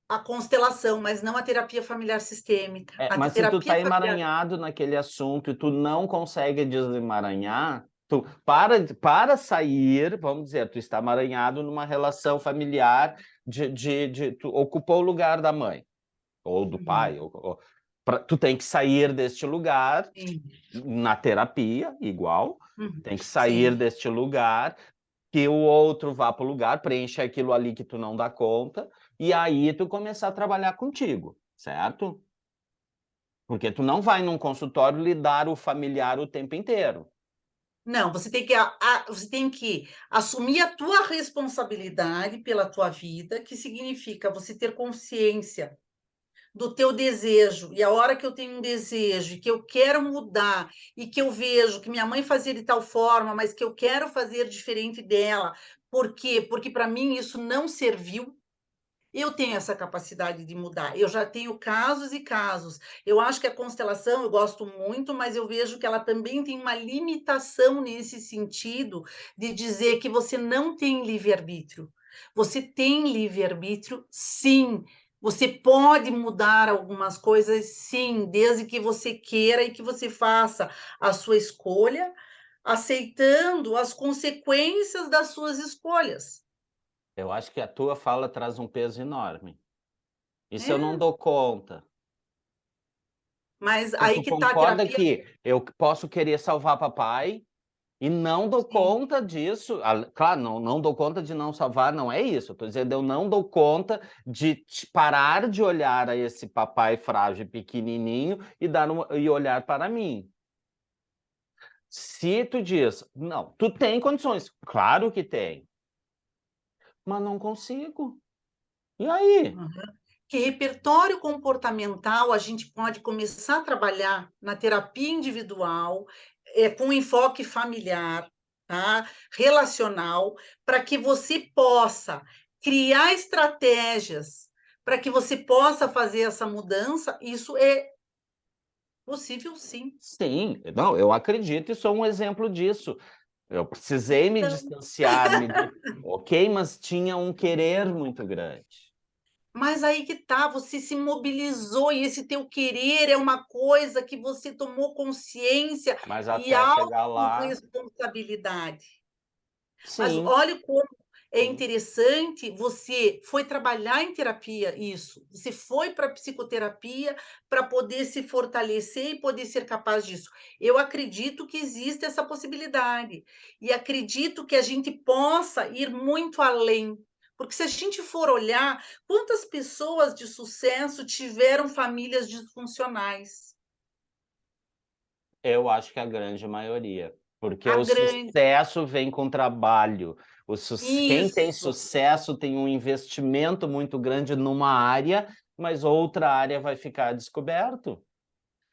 a constelação, mas não a terapia familiar sistêmica. É, A mas se tu terapia tá familiar emaranhado naquele assunto e tu não consegue desemaranhar, tu para sair, vamos dizer, tu está emaranhado numa relação familiar tu ocupou o lugar da mãe ou do pai, uhum, tu tem que sair deste lugar sim, na terapia, igual, uhum, tem que sair sim. deste lugar, que o outro vá para o lugar, preencha aquilo ali que tu não dá conta, e aí tu começar a trabalhar contigo, certo? Porque tu não vai num consultório lidar o familiar o tempo inteiro. Não, você tem que assumir a tua responsabilidade pela tua vida, que significa você ter consciência do teu desejo. E a hora que eu tenho um desejo e que eu quero mudar e que eu vejo que minha mãe fazia de tal forma, mas que eu quero fazer diferente dela, por quê? Porque para mim isso não serviu. Eu tenho essa capacidade de mudar. Eu já tenho casos e casos. Eu acho que a constelação eu gosto muito, mas eu vejo que ela também tem uma limitação nesse sentido de dizer que você não tem livre-arbítrio. Você tem livre-arbítrio, sim. Você pode mudar algumas coisas, sim, desde que você queira e que você faça a sua escolha, aceitando as consequências das suas escolhas. Eu acho que a tua fala traz um peso enorme. E se eu não É, dou conta? mas Porque aí tu que tá a concorda terapia. que eu posso querer salvar papai e não dou Sim, conta disso. Claro, não dou conta de não salvar, não é isso. Eu tô dizendo, eu não dou conta de parar de olhar a esse papai frágil e pequenininho e olhar para mim. Se tu diz, não, tu tem condições, claro que tem. mas não consigo. E aí? Que repertório comportamental a gente pode começar a trabalhar na terapia individual, com enfoque familiar, tá? Relacional, para que você possa criar estratégias, para que você possa fazer essa mudança. Isso é possível, sim. Sim, não, eu acredito e sou um exemplo disso. Eu precisei me Então, distanciar, ok, mas tinha um querer muito grande. mas aí que tá, você se mobilizou e esse teu querer é uma coisa que você tomou consciência Mas e até chegar lá, autorresponsabilidade. Mas sim, olha como é sim. interessante, você foi trabalhar em terapia isso, você foi para psicoterapia para poder se fortalecer e poder ser capaz disso. Eu acredito que existe essa possibilidade, e acredito que a gente possa ir muito além, porque se a gente for olhar, quantas pessoas de sucesso tiveram famílias disfuncionais? Eu acho que a grande maioria, porque A o grande sucesso vem com trabalho. Quem tem isso. sucesso tem um investimento muito grande numa área, mas outra área vai ficar descoberto.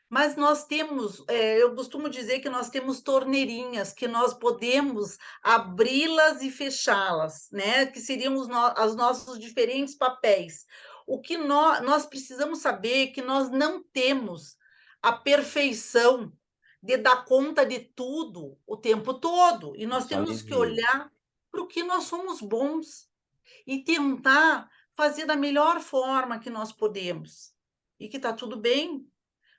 Mas nós temos, eu costumo dizer que nós temos torneirinhas que nós podemos abri-las e fechá-las, né, que seriam os nossos diferentes papéis. O que nós precisamos saber que nós não temos a perfeição de dar conta de tudo o tempo todo, e nós Isso temos que alivia. olhar para o que nós somos bons e tentar fazer da melhor forma que nós podemos, e que está tudo bem.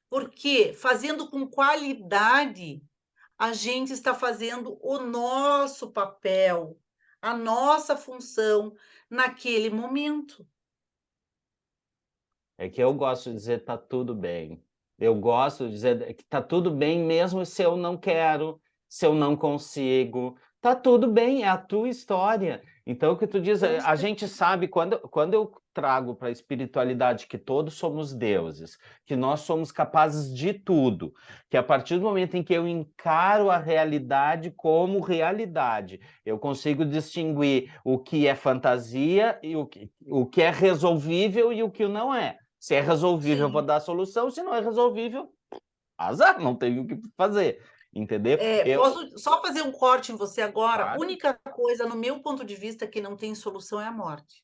Porque fazendo com qualidade, a gente está fazendo o nosso papel, a nossa função naquele momento. É que eu gosto de dizer: "Tá tudo bem". Eu gosto de dizer que tá tudo bem mesmo se eu não quero, se eu não consigo, tá tudo bem, é a tua história. Então o que tu diz, Com a gente certeza. sabe quando eu trago para a espiritualidade que todos somos deuses, que nós somos capazes de tudo, que a partir do momento em que eu encaro a realidade como realidade, eu consigo distinguir o que é fantasia e o que é resolvível e o que não é. Se é resolvível, eu vou Sim. dar a solução, se não é resolvível, azar, não tenho o que fazer, entendeu? Posso só fazer um corte em você agora? Claro. Única coisa, no meu ponto de vista, que não tem solução é a morte.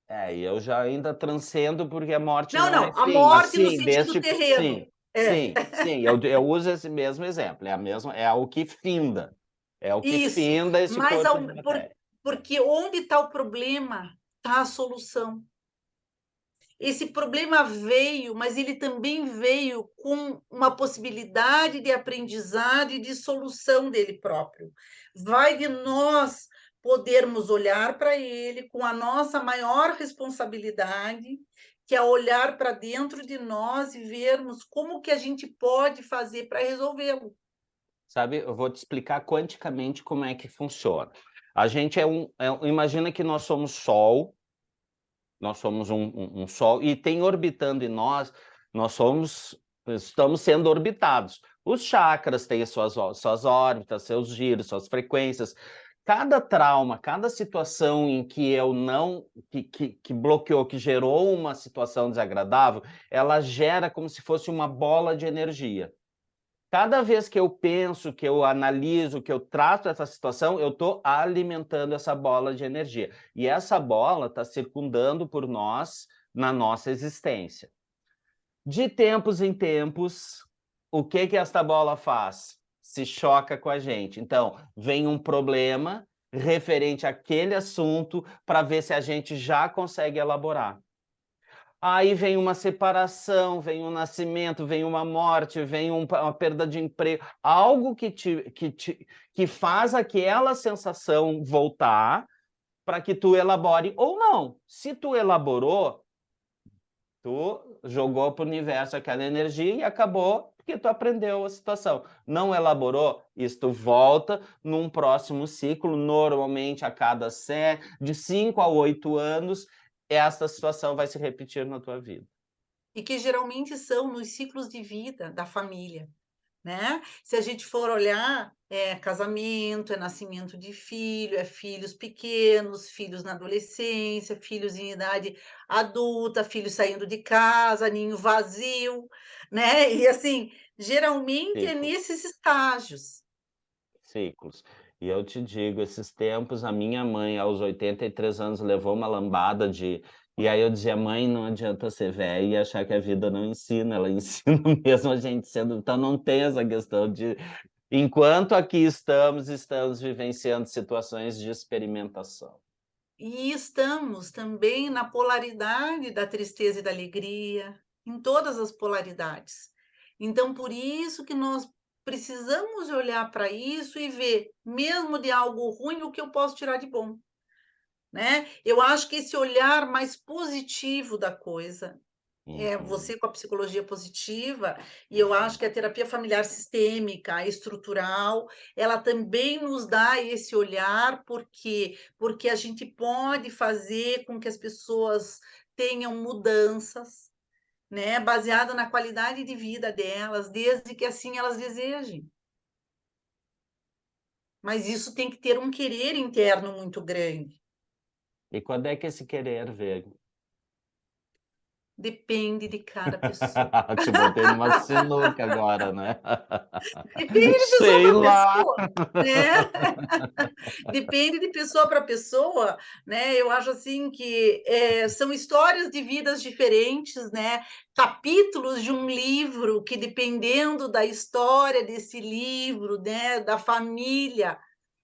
E eu já ainda transcendo, porque a morte Não, não é não, a fim, mas morte no sim, sentido terreno. sim, É, sim, eu uso esse mesmo exemplo, é o que finda, é o que isso. finda esse Mas corpo de matéria. porque onde está o problema, está a solução. Esse problema veio, mas ele também veio com uma possibilidade de aprendizado e de solução dele próprio. Vai de nós podermos olhar para ele com a nossa maior responsabilidade, que é olhar para dentro de nós e vermos como que a gente pode fazer para resolvê-lo. Sabe, eu vou te explicar quanticamente como é que funciona. A gente imagina que nós somos Sol. Nós somos um Sol e tem orbitando em nós, estamos sendo orbitados. Os chakras têm suas órbitas, seus giros, suas frequências. Cada trauma, cada situação em que eu não, que bloqueou, que gerou uma situação desagradável, ela gera como se fosse uma bola de energia. Cada vez que eu penso, que eu analiso, que eu trato essa situação, eu estou alimentando essa bola de energia. E essa bola está circundando por nós na nossa existência. De tempos em tempos, o que esta bola faz? Se choca com a gente. Então, vem um problema referente àquele assunto para ver se a gente já consegue elaborar. Aí vem uma separação, vem um nascimento, vem uma morte, vem uma perda de emprego, algo que faz aquela sensação voltar para que tu elabore ou não. Se tu elaborou, tu jogou para o universo aquela energia e acabou porque tu aprendeu a situação. Não elaborou, isto volta num próximo ciclo, normalmente a cada de 5 a 8 anos, esta situação vai se repetir na tua vida. E que geralmente são nos ciclos de vida da família. né. Se a gente for olhar, é casamento, é nascimento de filho, é filhos pequenos, filhos na adolescência, filhos em idade adulta, filhos saindo de casa, ninho vazio, né. E assim, geralmente é Ciclo. nesses estágios. Ciclos. E eu te digo, esses tempos, a minha mãe, aos 83 anos, levou uma lambada de e aí eu dizia: "Mãe, não adianta ser velha e achar que a vida não ensina, ela ensina mesmo a gente sendo", então não tem essa questão de enquanto aqui estamos, estamos vivenciando situações de experimentação. E estamos também na polaridade da tristeza e da alegria, em todas as polaridades. Então, por isso que nós precisamos olhar para isso e ver, mesmo de algo ruim, o que eu posso tirar de bom, né? Eu acho que esse olhar mais positivo da coisa, Uhum, você com a psicologia positiva, e eu acho uhum. que a terapia familiar sistêmica, a estrutural, ela também nos dá esse olhar, porque a gente pode fazer com que as pessoas tenham mudanças, né, baseada na qualidade de vida delas, desde que assim elas desejem. Mas isso tem que ter um querer interno muito grande. E quando é que esse querer veio? Depende de cada pessoa. Te botei numa sinuca agora, né. Depende de pessoa Sei para lá. pessoa, né. Depende de pessoa para pessoa, né, eu acho assim que, são histórias de vidas diferentes, né, capítulos de um livro que dependendo da história desse livro, né, da família,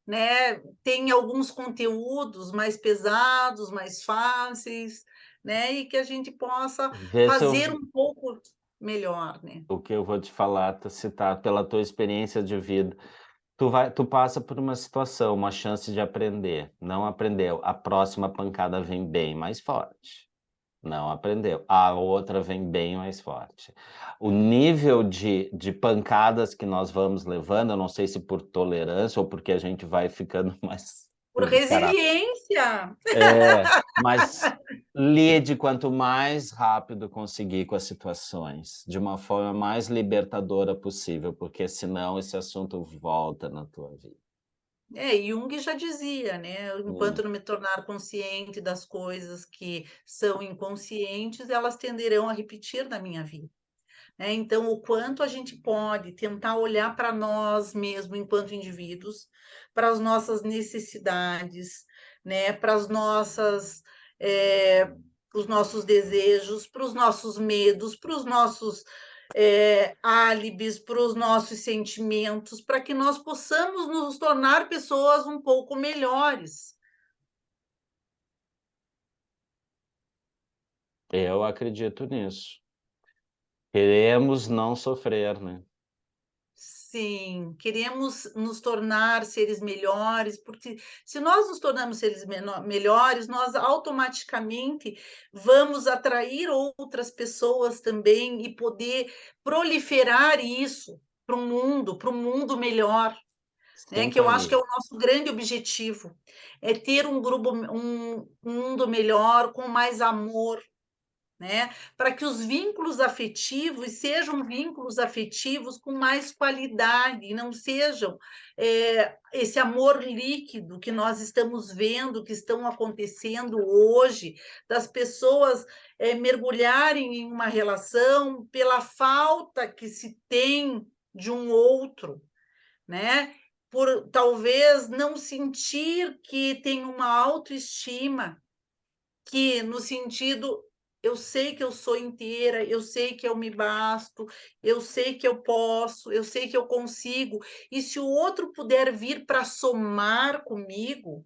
né, tem alguns conteúdos mais pesados, mais fáceis, né, e que a gente possa Vê se eu fazer um pouco melhor, né. o que eu vou te falar, te citar pela tua experiência de vida. Tu passa por uma situação, uma chance de aprender, não aprendeu, a próxima pancada vem bem mais forte. Não aprendeu. A outra vem bem mais forte. O nível de pancadas que nós vamos levando, eu não sei se por tolerância ou porque a gente vai ficando mais Por resiliência. é, mas lide quanto mais rápido conseguir com as situações, de uma forma mais libertadora possível, porque senão esse assunto volta na tua vida. Jung já dizia, né, enquanto Hum, eu não me tornar consciente das coisas que são inconscientes, elas tenderão a repetir na minha vida, né. Então, o quanto a gente pode tentar olhar para nós mesmos enquanto indivíduos, para as nossas necessidades, né, para as nossas, eh, os nossos desejos, para os nossos medos, para os nossos, álibis, para os nossos sentimentos, para que nós possamos nos tornar pessoas um pouco melhores. eu acredito nisso. Queremos não sofrer, né. Sim, queremos nos tornar seres melhores, porque se nós nos tornamos seres melhores, nós automaticamente vamos atrair outras pessoas também e poder proliferar isso para um mundo melhor, né? Que eu acho que é Sintonia. o nosso grande objetivo, é ter um mundo melhor, com mais amor, né, para que os vínculos afetivos sejam vínculos afetivos com mais qualidade e não sejam, esse amor líquido que nós estamos vendo, que estão acontecendo hoje, das pessoas, mergulharem em uma relação pela falta que se tem de um outro, né, por talvez não sentir que tem uma autoestima, que no sentido, eu sei que eu sou inteira, eu sei que eu me basto, eu sei que eu posso, eu sei que eu consigo, e se o outro puder vir para somar comigo,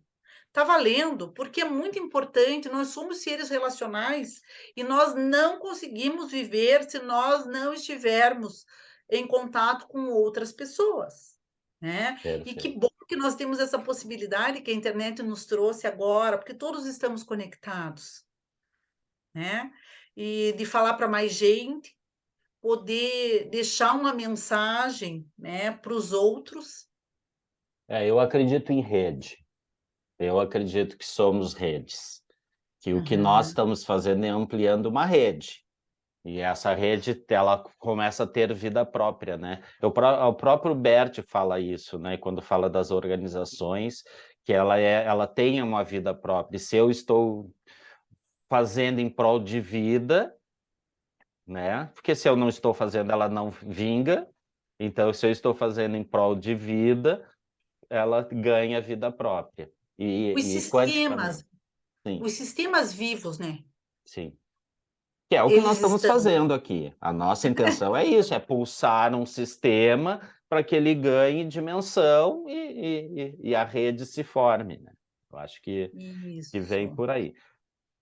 tá valendo, porque é muito importante, nós somos seres relacionais e nós não conseguimos viver se nós não estivermos em contato com outras pessoas, né. E que Perfeito. bom que nós temos essa possibilidade que a internet nos trouxe agora, porque todos estamos conectados, né. E de falar para mais gente, poder deixar uma mensagem, né, para os outros. É, eu acredito em rede. Eu acredito que somos redes, que o que nós Aham. estamos fazendo é ampliando uma rede. E essa rede, ela começa a ter vida própria, né? O próprio Bert fala isso, né? Quando fala das organizações, que ela tem uma vida própria. E se eu estou fazendo em prol de vida, né? Porque se eu não estou fazendo, ela não vinga. Então, se eu estou fazendo em prol de vida, ela ganha vida própria. Os E sistemas, quantificamente, sim, os sistemas vivos, né? sim. Que é o que nós Eles estamos estão. fazendo aqui. A nossa intenção é isso, é pulsar um sistema para que ele ganhe dimensão e a rede se forme, né? Eu acho que vem Isso. por aí.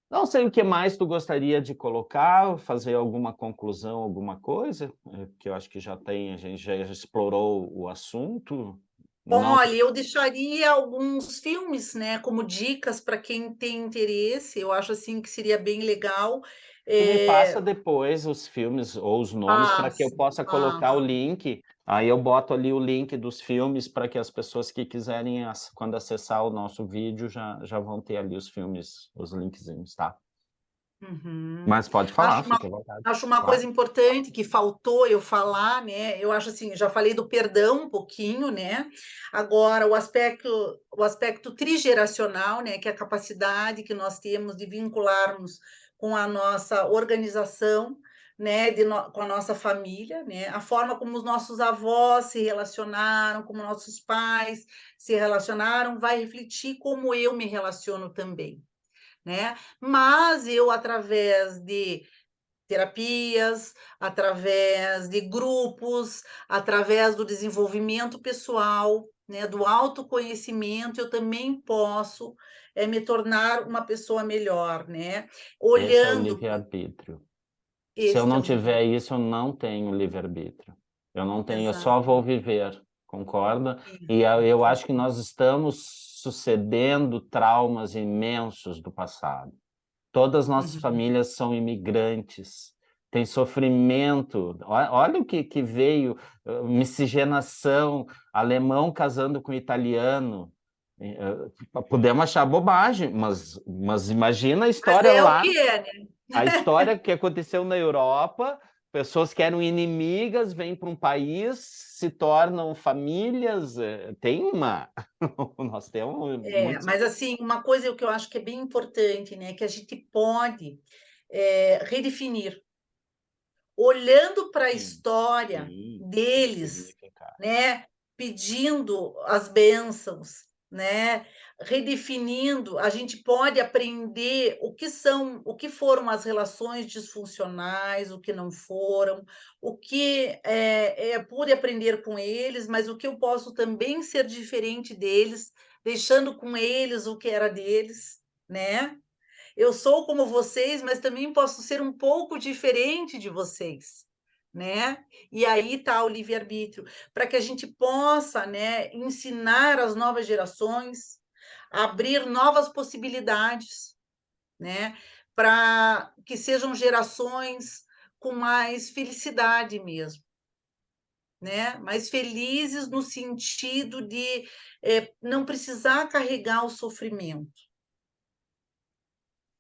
Não sei o que mais tu gostaria de colocar, fazer alguma conclusão, alguma coisa, que eu acho que a gente já explorou o assunto. Não, Olha, eu deixaria alguns filmes, né, como dicas para quem tem interesse. Eu acho assim que seria bem legal. tu me passa É, depois os filmes ou os nomes para que eu passo, possa colocar o passo. link. Aí eu boto ali o link dos filmes para que as pessoas que quiserem, quando acessar o nosso vídeo, já vão ter ali os filmes, os linkzinhos, tá? Uhum. Mas pode falar, Acho uma, fique à vontade. acho uma Claro. coisa importante que faltou eu falar, né? Eu acho assim, já falei do perdão um pouquinho, né? Agora, o aspecto trigeracional, né? Que é a capacidade que nós temos de vincularmos com a nossa organização, né? Com a nossa família, né? A forma como os nossos avós se relacionaram, como nossos pais se relacionaram, vai refletir como eu me relaciono também, né? Mas eu, através de terapias, através de grupos, através do desenvolvimento pessoal, né, do autoconhecimento, eu também posso me tornar uma pessoa melhor, né? Esse é o Olhando, livre-arbítrio. Se eu esse é não o livre. tiver isso, eu não tenho livre-arbítrio. Eu não tenho, eu só Exato. vou viver, concorda? E Isso, eu acho que concordo. nós estamos sucedendo traumas imensos do passado. Todas as nossas Uhum. famílias são imigrantes, tem sofrimento. Olha o que veio, miscigenação, alemão casando com italiano. Podemos achar bobagem, mas imagina a Mas história é o lá, que é, né? a história que aconteceu na Europa, pessoas que eram inimigas vêm para um país, se tornam famílias, tem uma... Nós temos É, muitos... mas assim, uma coisa que eu acho que é bem importante, né, que a gente pode redefinir, olhando para a Sim, história sim, deles, ressignificar. né, pedindo as bênçãos, né, redefinindo, a gente pode aprender o que foram as relações disfuncionais, o que não foram, o que pude aprender com eles, mas o que eu posso também ser diferente deles, deixando com eles o que era deles, né? Eu sou como vocês, mas também posso ser um pouco diferente de vocês, né? E aí está o livre-arbítrio, para que a gente possa, né, ensinar as novas gerações, abrir novas possibilidades, né, para que sejam gerações com mais felicidade mesmo, né? Mais felizes no sentido de não precisar carregar o sofrimento.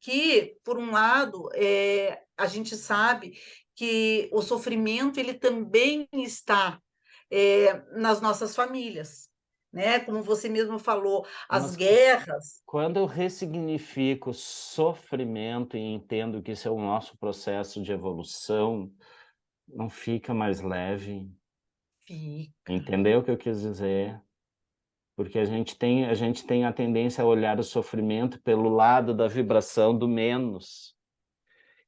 Que, por um lado, a gente sabe que o sofrimento ele também está nas nossas famílias, né? Como você mesmo falou, as Mas guerras. quando eu ressignifico sofrimento e entendo que isso é o nosso processo de evolução, não fica mais leve. Fica. Entendeu o que eu quis dizer? Porque a gente tem a tendência a olhar o sofrimento pelo lado da vibração do menos.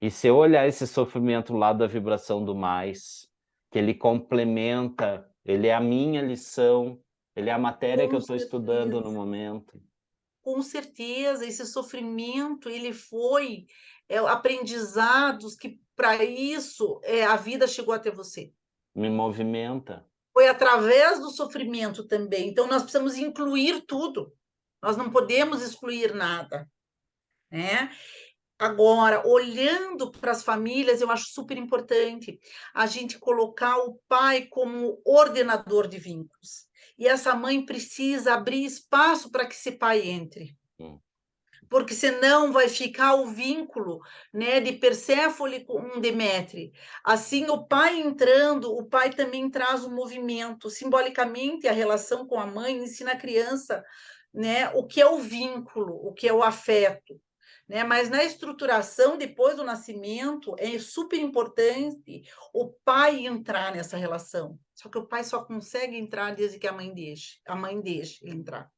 E se eu olhar esse sofrimento do lado da vibração do mais, que ele complementa, ele é a minha lição, ele é a matéria que eu Com estou estudando no certeza, momento. com certeza, esse sofrimento ele foi aprendizados que para isso a vida chegou até você. Me movimenta. Foi através do sofrimento também. Então, nós precisamos incluir tudo. Nós não podemos excluir nada, né? Agora, olhando para as famílias, eu acho super importante a gente colocar o pai como ordenador de vínculos. E essa mãe precisa abrir espaço para que esse pai entre. Hum. porque senão vai ficar o vínculo, né, de Perséfone com Demétre. Assim, o pai entrando, o pai também traz o movimento. Simbolicamente, a relação com a mãe ensina a criança, né, o que é o vínculo, o que é o afeto. Né? Mas na estruturação, depois do nascimento, é super importante o pai entrar nessa relação. Só que o pai só consegue entrar desde que a mãe deixe ele entrar.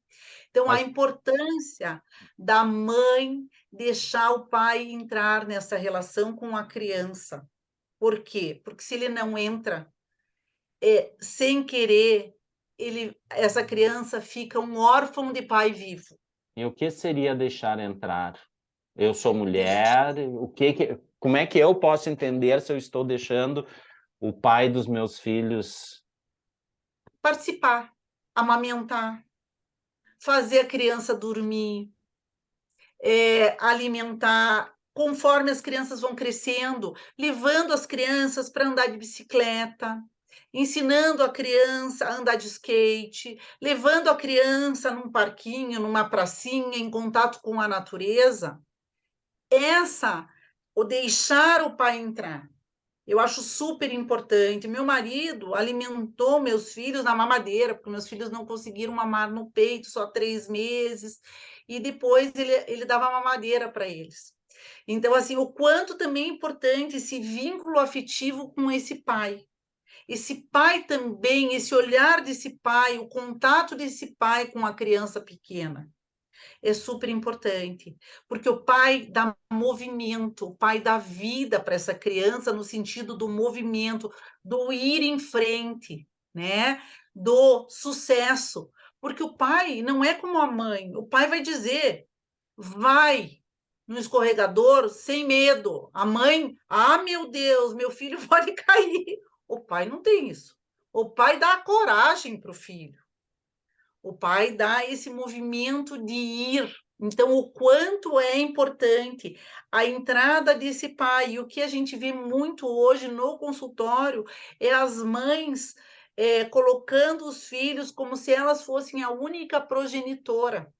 Então, a Mas importância da mãe deixar o pai entrar nessa relação com a criança. Por quê? Porque se ele não entra, sem querer, essa criança fica um órfão de pai vivo. e o que seria deixar entrar? Eu sou mulher, como é que eu posso entender se eu estou deixando o pai dos meus filhos? Participar, amamentar, fazer a criança dormir, alimentar, conforme as crianças vão crescendo, levando as crianças para andar de bicicleta, ensinando a criança a andar de skate, levando a criança num parquinho, numa pracinha, em contato com a natureza. O deixar o pai entrar. Eu acho super importante. Meu marido alimentou meus filhos na mamadeira, porque meus filhos não conseguiram mamar no peito, só 3 meses, e depois ele dava mamadeira para eles. Então, assim, o quanto também é importante esse vínculo afetivo com esse pai. Esse pai também, esse olhar desse pai, o contato desse pai com a criança pequena é super importante, porque o pai dá movimento, o pai dá vida para essa criança no sentido do movimento, do ir em frente, né? Do sucesso. Porque o pai não é como a mãe, o pai vai dizer, vai no escorregador sem medo. A mãe, ah, meu Deus, meu filho pode cair. O pai não tem isso. O pai dá a coragem para o filho. O pai dá esse movimento de ir. Então, o quanto é importante a entrada desse pai. E o que a gente vê muito hoje no consultório é as mães colocando os filhos como se elas fossem a única progenitora.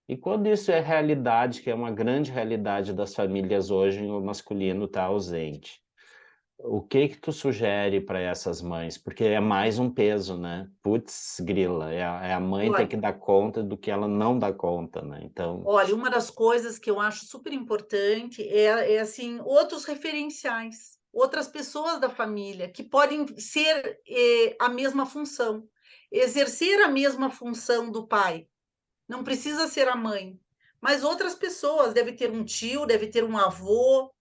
E quando isso é realidade, que é uma grande realidade das famílias hoje, o masculino está ausente. O que que tu sugere para essas mães? Porque é mais um peso, né? Putz, grila, é a mãe ter Olha, que dar conta do que ela não dá conta, né? Então, olha, uma das coisas que eu acho super importante assim, outros referenciais, outras pessoas da família que podem ser a mesma função, exercer a mesma função do pai. Não precisa ser a mãe, mas outras pessoas, deve ter um tio, deve ter um avô.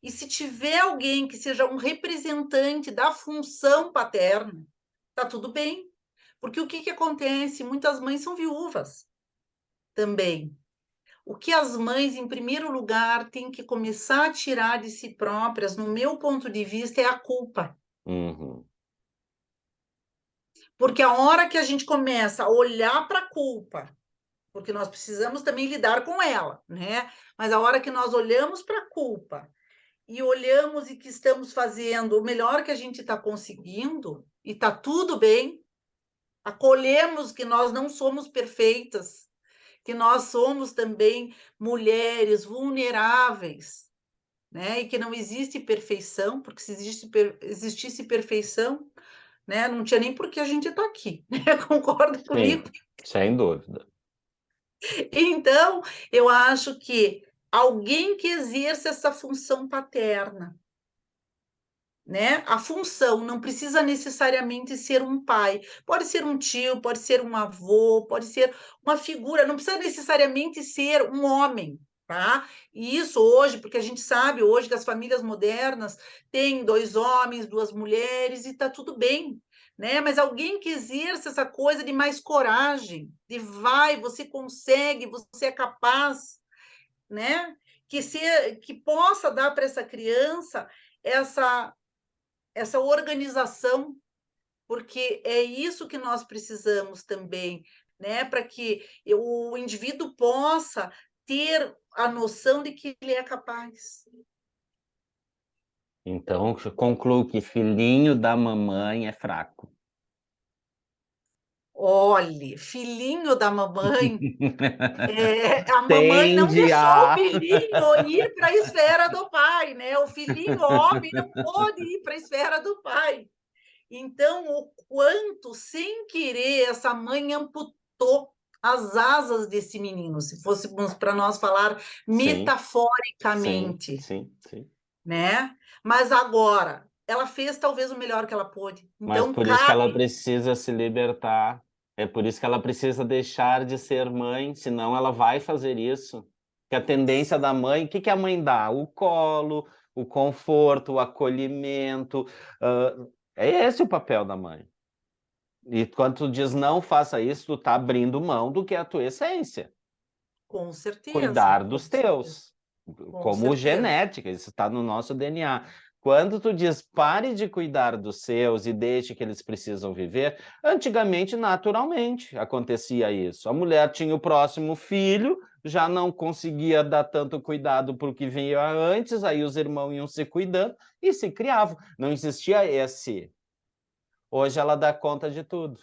E se tiver alguém que seja um representante da função paterna, tá tudo bem. Porque o que que acontece? Muitas mães são viúvas também. O que as mães, em primeiro lugar, têm que começar a tirar de si próprias, no meu ponto de vista, é a culpa. uhum. Porque a hora que a gente começa a olhar para a culpa, porque nós precisamos também lidar com ela, né? Mas a hora que nós olhamos para a culpa e olhamos e que estamos fazendo o melhor que a gente está conseguindo, e está tudo bem, acolhemos que nós não somos perfeitas, que nós somos também mulheres vulneráveis, né? E que não existe perfeição, porque se existisse perfeição, né? Não tinha nem por que a gente estar aqui, né? Concorda Sim, comigo? sem dúvida. Então, eu acho que alguém que exerça essa função paterna, né? A função não precisa necessariamente ser um pai, pode ser um tio, pode ser um avô, pode ser uma figura, não precisa necessariamente ser um homem, tá? E isso hoje, porque a gente sabe hoje que as famílias modernas têm 2 homens, 2 mulheres e tá tudo bem, né? Mas alguém que exerça essa coisa de mais coragem, de vai, você consegue, você é capaz, né? Que possa dar para essa criança essa organização, porque é isso que nós precisamos também, né? Para que o indivíduo possa ter a noção de que ele é capaz. Então, concluo que filhinho da mamãe é fraco. Olhe, filhinho da mamãe, a mamãe não Tende deixou o a... filhinho ir para a esfera do pai, né? O filhinho homem não pôde ir para a esfera do pai. Então, o quanto, sem querer, essa mãe amputou as asas desse menino, se fôssemos para nós falar Sim, sim, metaforicamente, sim, sim. né? Mas agora, ela fez talvez o melhor que ela pôde. Mas Então, por isso que ela cabe, precisa se libertar. É por isso que ela precisa deixar de ser mãe, senão ela vai fazer isso. Que a tendência da mãe, o que que a mãe dá? O colo, o conforto, o acolhimento. É esse o papel da mãe. E quando tu diz não faça isso, tu tá abrindo mão do que é a tua essência. com certeza, Cuidar com dos certeza, teus, com como certeza. genética, isso está no nosso DNA. Quando tu diz pare de cuidar dos seus e deixe que eles precisam viver, antigamente, naturalmente, acontecia isso. A mulher tinha o próximo filho, já não conseguia dar tanto cuidado para o que vinha antes, aí os irmãos iam se cuidando e se criavam. Não existia esse. Hoje ela dá conta de tudo.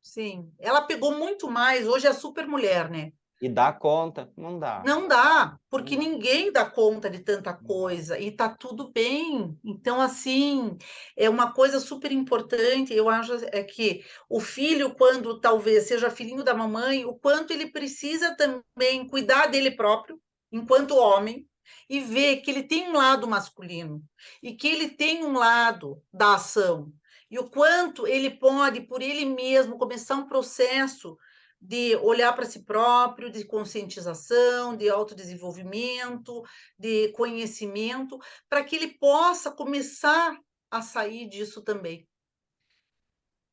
Sim, ela pegou muito mais, hoje é super mulher, né? E dá conta? Não dá. Não dá, Não porque dá. ninguém dá conta de tanta Não dá. coisa e tá tudo bem. Então, assim, é uma coisa super importante, eu acho, é que o filho, quando talvez seja filhinho da mamãe, o quanto ele precisa também cuidar dele próprio, enquanto homem, e ver que ele tem um lado masculino e que ele tem um lado da ação. E o quanto ele pode, por ele mesmo, começar um processo de olhar para si próprio, de conscientização, de autodesenvolvimento, de conhecimento, para que ele possa começar a sair disso também.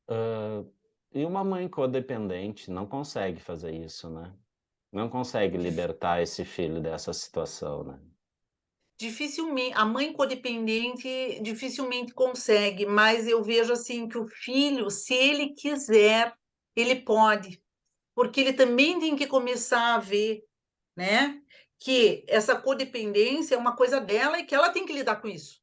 Hã, e uma mãe codependente não consegue fazer isso, né. Não consegue Dif- libertar esse filho dessa situação, né. Dificilmente, a mãe codependente dificilmente consegue, mas eu vejo assim que o filho, se ele quiser, ele pode, porque ele também tem que começar a ver, né, que essa codependência é uma coisa dela e que ela tem que lidar com isso.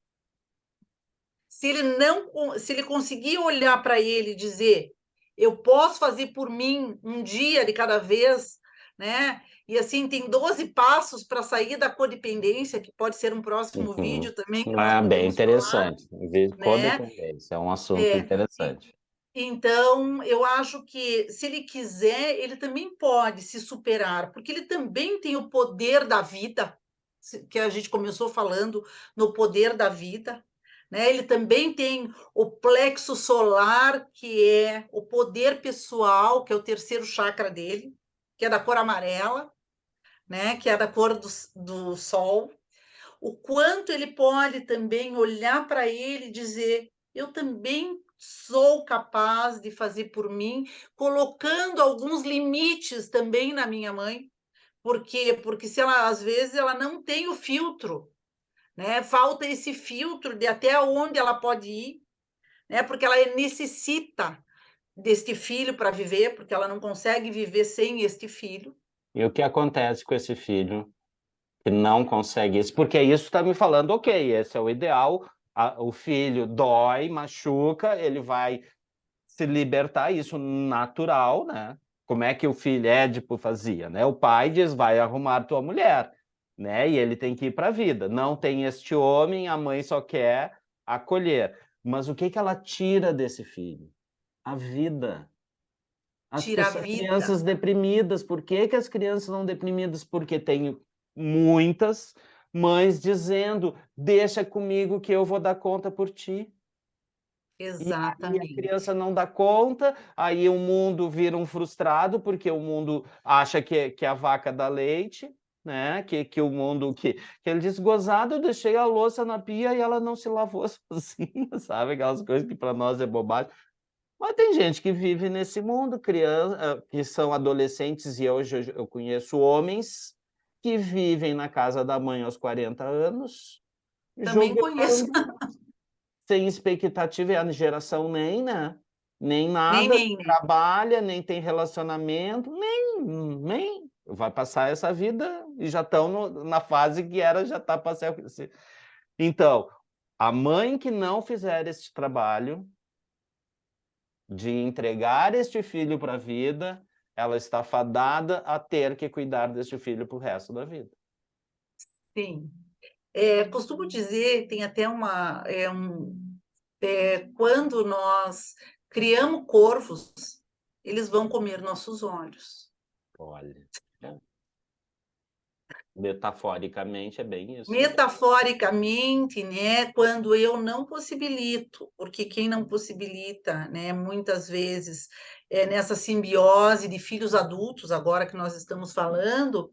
Se ele não, se ele conseguir olhar para ele e dizer, eu posso fazer por mim um dia de cada vez, né? E assim tem 12 passos para sair da codependência, que pode ser um próximo Uhum. vídeo também que nós É bem podemos falar, interessante. Ver né? codependência, é um assunto É, e, interessante. então, eu acho que se ele quiser, ele também pode se superar, porque ele também tem o poder da vida, que a gente começou falando no poder da vida, né? Ele também tem o plexo solar, que é o poder pessoal, que é o terceiro chakra dele, que é da cor amarela, né? Que é da cor do sol. O quanto ele pode também olhar para ele e dizer: eu também sou capaz de fazer por mim, colocando alguns limites também na minha mãe. Por quê? Porque se ela, às vezes, ela não tem o filtro, né? Falta esse filtro de até onde ela pode ir, né? Porque ela necessita deste filho para viver, porque ela não consegue viver sem este filho. E o que acontece com esse filho que não consegue isso? Porque isso está me falando: "Ok, esse é o ideal", o filho dói, machuca, ele vai se libertar, isso natural, né. Como é que o filho Édipo fazia, né, o pai diz: "Vai arrumar tua mulher", né, e ele tem que ir para a vida. Não tem este homem, a mãe só quer acolher. Mas o que que ela tira desse filho? A vida. Tira a As vida. crianças deprimidas, por que que as crianças são deprimidas? Porque tem muitas mães dizendo: "Deixa comigo que eu vou dar conta por ti". E aí a Exatamente. criança não dá conta, aí o mundo vira um frustrado, porque o mundo acha que é a vaca dá leite, né, que o mundo que ele diz: "Gozado, eu deixei a louça na pia e ela não se lavou sozinha", sabe, aquelas coisas que para nós é bobagem. Mas tem gente que vive nesse mundo, que são adolescentes, e hoje eu conheço homens que vivem na casa da mãe aos 40 anos, Também conheço. jogando, sem expectativa, é a geração nem, né, nem Nem, nada, nem, nem. trabalha, nem tem relacionamento, nem vai passar essa vida e já estão na fase que era já está para se então, a mãe que não fizer esse trabalho de entregar este filho para a vida, ela está fadada a ter que cuidar deste filho para o resto da vida. Sim. Costumo dizer, tem até quando nós criamos corvos, eles vão comer nossos olhos. Olha, metaforicamente é bem isso. Metaforicamente, né, quando eu não possibilito, porque quem não possibilita, né, muitas vezes, nessa simbiose de filhos adultos, agora que nós estamos falando,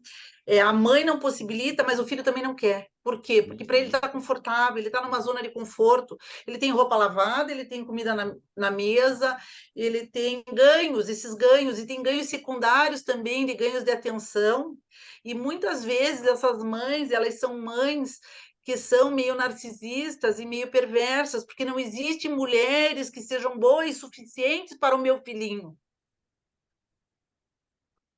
a mãe não possibilita, mas o filho também não quer. Por quê? Porque para ele está confortável, ele está numa zona de conforto, ele tem roupa lavada, ele tem comida na mesa, ele tem ganhos, esses ganhos, e tem ganhos secundários também, de ganhos de atenção. E muitas vezes essas mães, elas são mães que são meio narcisistas e meio perversas, porque não existem mulheres que sejam boas o suficientes para o meu filhinho.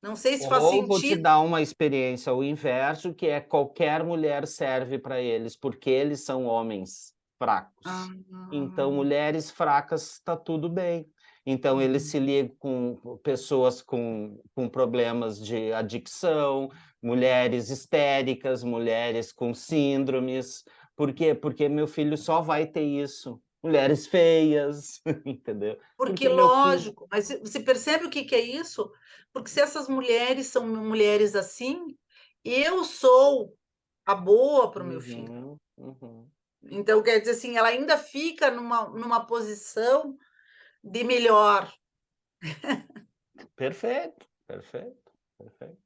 Não sei se faz Ou vou te sentido. dar uma experiência o inverso, que é qualquer mulher serve para eles, porque eles são homens fracos. Então, Ah, mulheres fracas está tudo bem. Então, eles se uhum. ligam com pessoas com problemas de adicção, mulheres histéricas, mulheres com síndromes. Por quê? Porque meu filho só vai ter isso. Mulheres feias, entendeu? Porque, Porque meu filho. lógico, mas você percebe o que que é isso? Porque se essas mulheres são mulheres assim, eu sou a boa para o meu filho. Uhum, uhum. Então, quer dizer assim, ela ainda fica numa posição de melhor, Perfeito, perfeito, perfeito.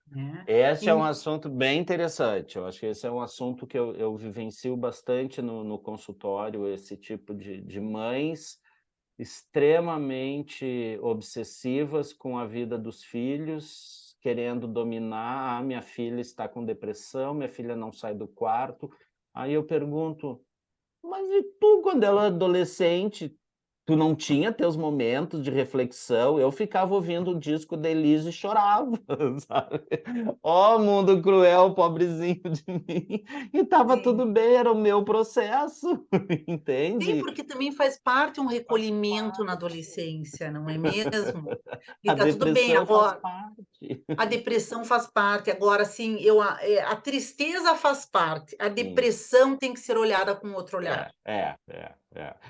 né? Esse é um E assunto bem interessante. Eu acho que esse é um assunto que eu vivencio bastante no consultório, esse tipo de mães extremamente obsessivas com a vida dos filhos, querendo dominar. Ah, minha filha está com depressão, minha filha não sai do quarto. Aí eu pergunto, mas e tu, quando ela é adolescente, tu não tinha teus momentos de reflexão? Eu ficava ouvindo o disco da Elis e chorava, sabe. Ó mundo cruel, pobrezinho de mim. E estava tudo sim. bem, era o meu processo, Sim, entende? porque também faz parte um Faz recolhimento na parte. adolescência, não é mesmo? E A tá tudo bem. depressão faz Agora, parte. a depressão faz parte. Agora, assim, a tristeza faz parte. A Sim. depressão tem que ser olhada com outro olhar. É.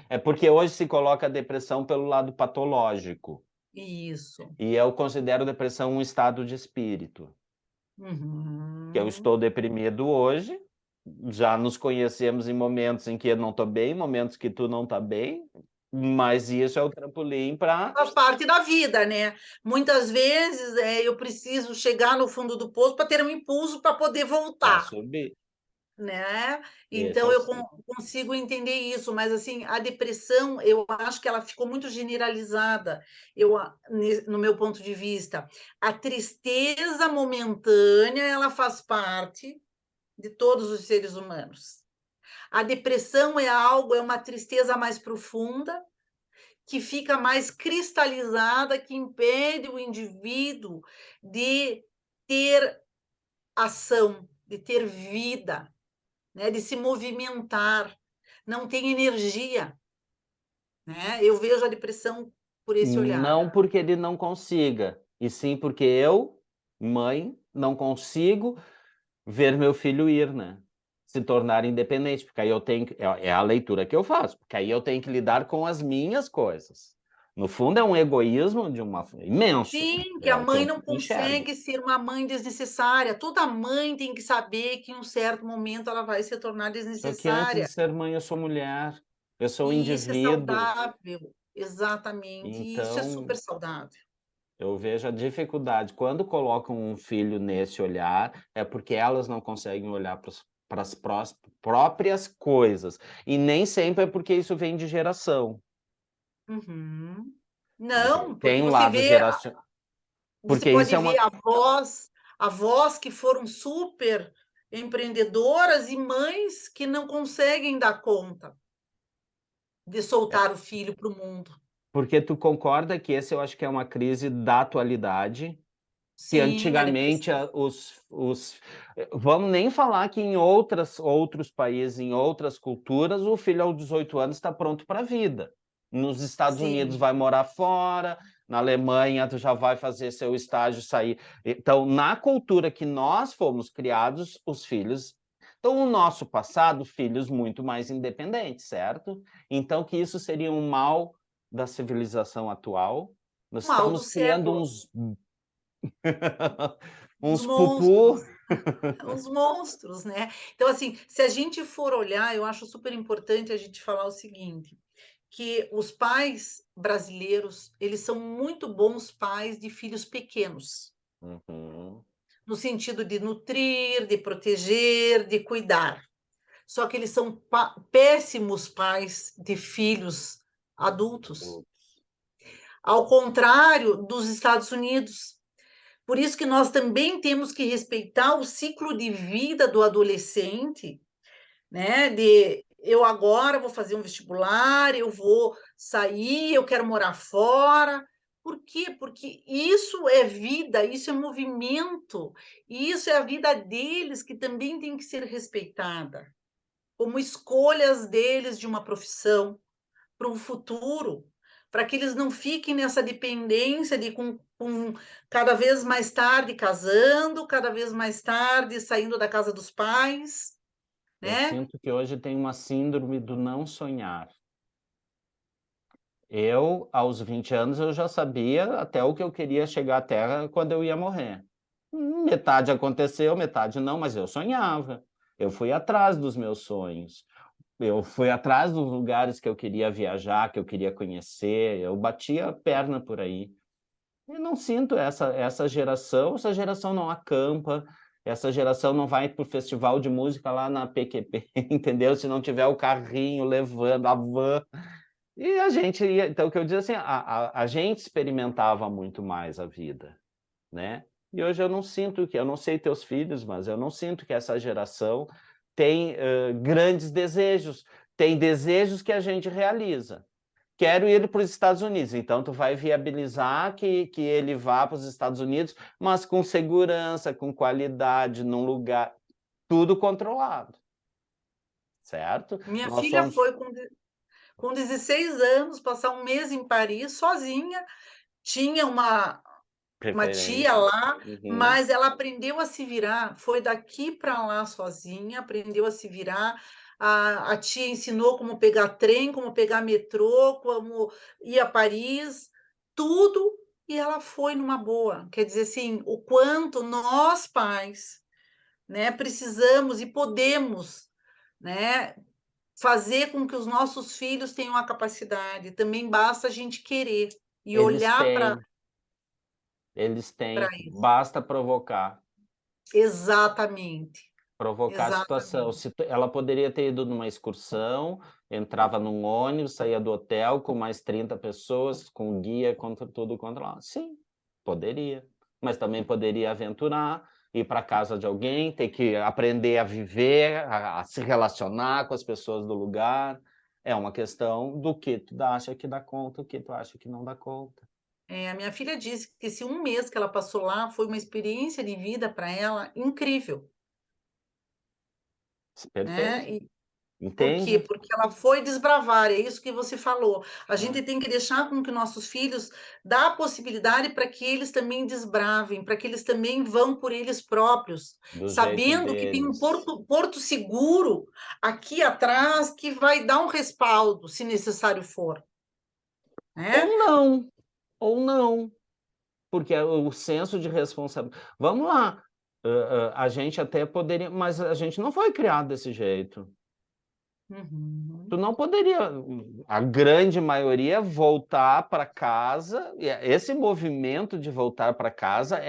É porque hoje se coloca a depressão pelo lado patológico, Isso. e eu considero depressão um estado de espírito. Que eu Uhum. estou deprimido hoje, já nos conhecemos em momentos em que eu não estou bem, momentos que tu não está bem, mas isso é o trampolim para Faz parte da vida, né? Muitas vezes, eu preciso chegar no fundo do poço para ter um impulso para poder voltar. subir. Né, Esse é então o eu ciclo. consigo entender isso, mas, assim, a depressão, eu acho que ela ficou muito generalizada, no meu ponto de vista. A tristeza momentânea, ela faz parte de todos os seres humanos. A depressão é uma tristeza mais profunda, que fica mais cristalizada, que impede o indivíduo de ter ação, de ter vida, né, de se movimentar, não tem energia, né? Eu vejo a depressão por esse olhar. Não porque ele não consiga, e sim porque eu, mãe, não consigo ver meu filho ir, né, se tornar independente, porque aí eu tenho que é a leitura que eu faço, porque aí eu tenho que lidar com as minhas coisas. No fundo é um egoísmo de uma imenso, Sim, que é a o que mãe eu não enxergo. consegue ser uma mãe desnecessária. Toda mãe tem que saber que em um certo momento ela vai se tornar Só que antes de desnecessária. ser mãe eu sou mulher, eu sou um E isso é indivíduo, saudável, exatamente. E isso é então super saudável. eu vejo a dificuldade. Quando colocam um filho nesse olhar, é porque elas não conseguem olhar para as próprias coisas. E nem sempre é porque isso vem de geração. Uhum. Porque Não, porque tem um lado geracional. você Porque isso pode é ver uma. avós que foram super empreendedoras e mães que não conseguem dar conta de soltar o filho para o mundo. Porque tu concorda que esse eu acho que é uma crise da atualidade, que Sim, a antigamente depressão. vamos nem falar que em outros países, em outras culturas, o filho aos 18 anos está pronto para a vida. nos Estados Unidos sim. vai morar fora, na Alemanha tu já vai fazer seu estágio, sair. Então, na cultura que nós fomos criados, os filhos... Então, o nosso passado, filhos muito mais independentes, certo? Então, que isso seria um mal da civilização atual. Nós Mal do estamos criando século, os uns pupu. monstros. Os monstros, né? Então, assim, se a gente for olhar, eu acho super importante a gente falar o seguinte, que os pais brasileiros, eles são muito bons pais de filhos pequenos, Uhum. no sentido de nutrir, de proteger, de cuidar. Só que eles são péssimos pais de filhos adultos, ao contrário dos Estados Unidos. Por isso que nós também temos que respeitar o ciclo de vida do adolescente, né? De eu agora vou fazer um vestibular, eu vou sair, eu quero morar fora. Por quê? Porque isso é vida, isso é movimento, e isso é a vida deles que também tem que ser respeitada, como escolhas deles de uma profissão para o futuro, para que eles não fiquem nessa dependência de com cada vez mais tarde casando, cada vez mais tarde saindo da casa dos pais, Eu né? sinto que hoje tem uma síndrome do não sonhar. Eu, aos 20 anos, eu já sabia até o que eu queria chegar à Terra quando eu ia morrer. Metade aconteceu, metade não, mas eu sonhava. Eu fui atrás dos meus sonhos. Eu fui atrás dos lugares que eu queria viajar, que eu queria conhecer. Eu batia a perna por aí. E não sinto essa geração não acampa, essa geração não vai para o festival de música lá na PQP, entendeu? Se não tiver o carrinho levando, a van. E a gente ia, então, o que eu digo assim, a gente experimentava muito mais a vida, né? E hoje eu não sinto que, eu não sei teus filhos, mas eu não sinto que essa geração tem grandes desejos, tem desejos que a gente realiza. Quero ir para os Estados Unidos, então tu vai viabilizar que ele vá para os Estados Unidos, mas com segurança, com qualidade, num lugar, tudo controlado, certo? Minha Nós filha somos foi com 16 anos passar um mês em Paris sozinha, tinha uma tia preferência. lá, Uhum. mas ela aprendeu a se virar, foi daqui para lá sozinha, aprendeu a se virar. A tia ensinou como pegar trem, como pegar metrô, como ir a Paris, tudo, e ela foi numa boa. Quer dizer assim, o quanto nós pais, né, precisamos e podemos, né, fazer com que os nossos filhos tenham a capacidade. Também basta a gente querer e Eles olhar têm, eles para têm, isso. basta provocar. Exatamente, Provocar a situação. exatamente. Ela poderia ter ido numa excursão, entrava num ônibus, saía do hotel com mais 30 pessoas, com guia, contra tudo controlado. Sim, poderia. Mas também poderia aventurar, ir para casa de alguém, ter que aprender a viver, a se relacionar com as pessoas do lugar. É uma questão do que tu acha que dá conta, o que tu acha que não dá conta. A minha filha disse que esse um mês que ela passou lá foi uma experiência de vida para ela incrível, Perfeito. né? E por quê? Entende? Porque ela foi desbravar, é isso que você falou. A É. gente tem que deixar com que nossos filhos dá a possibilidade para que eles também desbravem, para que eles também vão por eles próprios, Do jeito sabendo que tem um deles. porto seguro aqui atrás que vai dar um respaldo, se necessário for, né? Ou não, ou não. Porque o senso de responsabilidade. Vamos lá, a gente até poderia, mas a gente não foi criado desse jeito. Tu Uhum. não poderia, a grande maioria, voltar para casa. Esse movimento de voltar para casa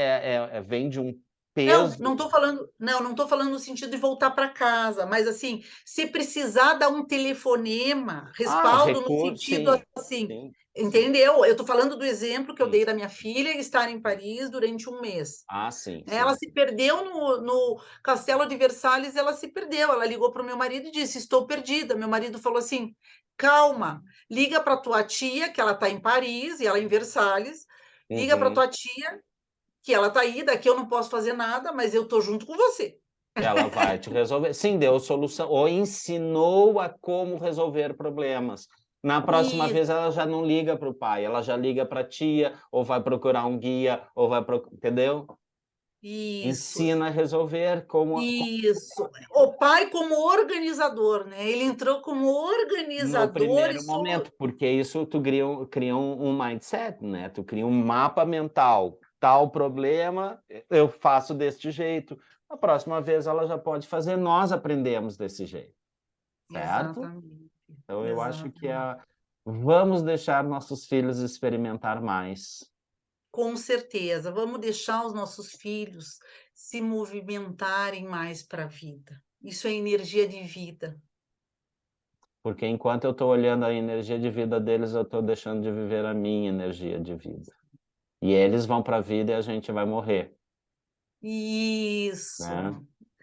vem de um Não, peso. não estou falando, não estou falando no sentido de voltar para casa, mas assim, se precisar dar um telefonema, Ah, respaldo no recurso, sentido sim, assim, sim, sim, entendeu? Eu estou falando do exemplo que eu sim, dei da minha filha estar em sim. Paris durante um mês. Ah, sim, Ela sim. se perdeu no Castelo de Versalhes, ela se perdeu. Ela ligou para o meu marido e disse: Estou perdida. Meu marido falou assim: Calma, liga para tua tia, que ela está em Paris e ela em Versalhes. Liga para Uhum. tua tia, que ela está aí, daqui eu não posso fazer nada, mas eu estou junto com você. Ela vai te resolver. Sim, deu solução, ou ensinou a como resolver problemas. Na próxima vez ela já não liga para o pai, ela já liga para a tia, ou vai procurar um guia, ou vai entendeu? Isso, Ensina a resolver como isso. O pai como organizador, né? Ele entrou como no organizador e primeiro momento, porque isso tu cria um mindset, né? Tu cria um mapa mental. Tal problema, eu faço deste jeito. A próxima vez ela já pode fazer, nós aprendemos desse jeito, certo? exatamente, Então eu acho que exatamente. vamos deixar nossos filhos experimentar mais. Com certeza, vamos deixar os nossos filhos se movimentarem mais para a vida. Isso é energia de vida. Porque enquanto eu estou olhando a energia de vida deles, eu estou deixando de viver a minha energia de vida. E eles vão para a vida e a gente vai morrer, né? Isso.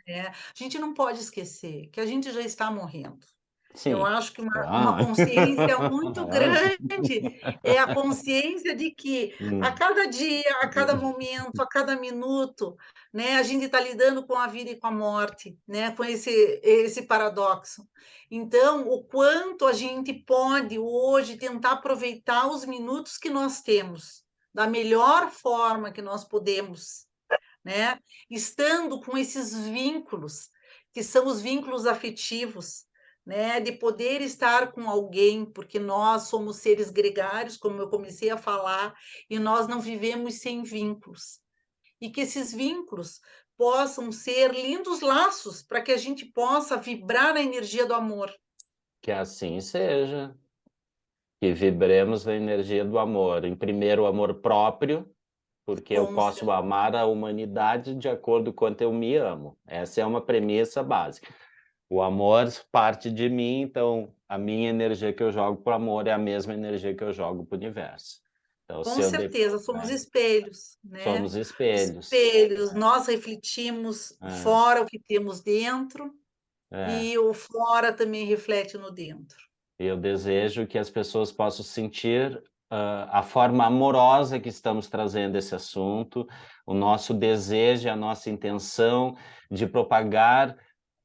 É. A gente não pode esquecer que a gente já está morrendo. Eu Sim. acho que uma Ah. consciência muito grande é a consciência de que a Hum. cada dia, a cada momento, a cada minuto, né, a gente está lidando com a vida e com a morte, né, com esse paradoxo. Então, o quanto a gente pode hoje tentar aproveitar os minutos que nós temos da melhor forma que nós podemos, né, estando com esses vínculos, que são os vínculos afetivos, né, de poder estar com alguém, porque nós somos seres gregários, como eu comecei a falar, e nós não vivemos sem vínculos. E que esses vínculos possam ser lindos laços para que a gente possa vibrar na energia do amor. Que assim seja, que vibremos a energia do amor. Em primeiro, o amor próprio, porque eu Com posso amar a humanidade de acordo com quanto eu me amo. Essa é uma premissa básica. O amor parte de mim, então a minha energia que eu jogo para o amor é a mesma energia que eu jogo para o universo. Então, Com se eu certeza, somos né, espelhos, né? somos espelhos. Espelhos, nós refletimos É, fora o que temos dentro, é. e o fora também reflete no dentro. Eu desejo que as pessoas possam sentir, a forma amorosa que estamos trazendo esse assunto, o nosso desejo e a nossa intenção de propagar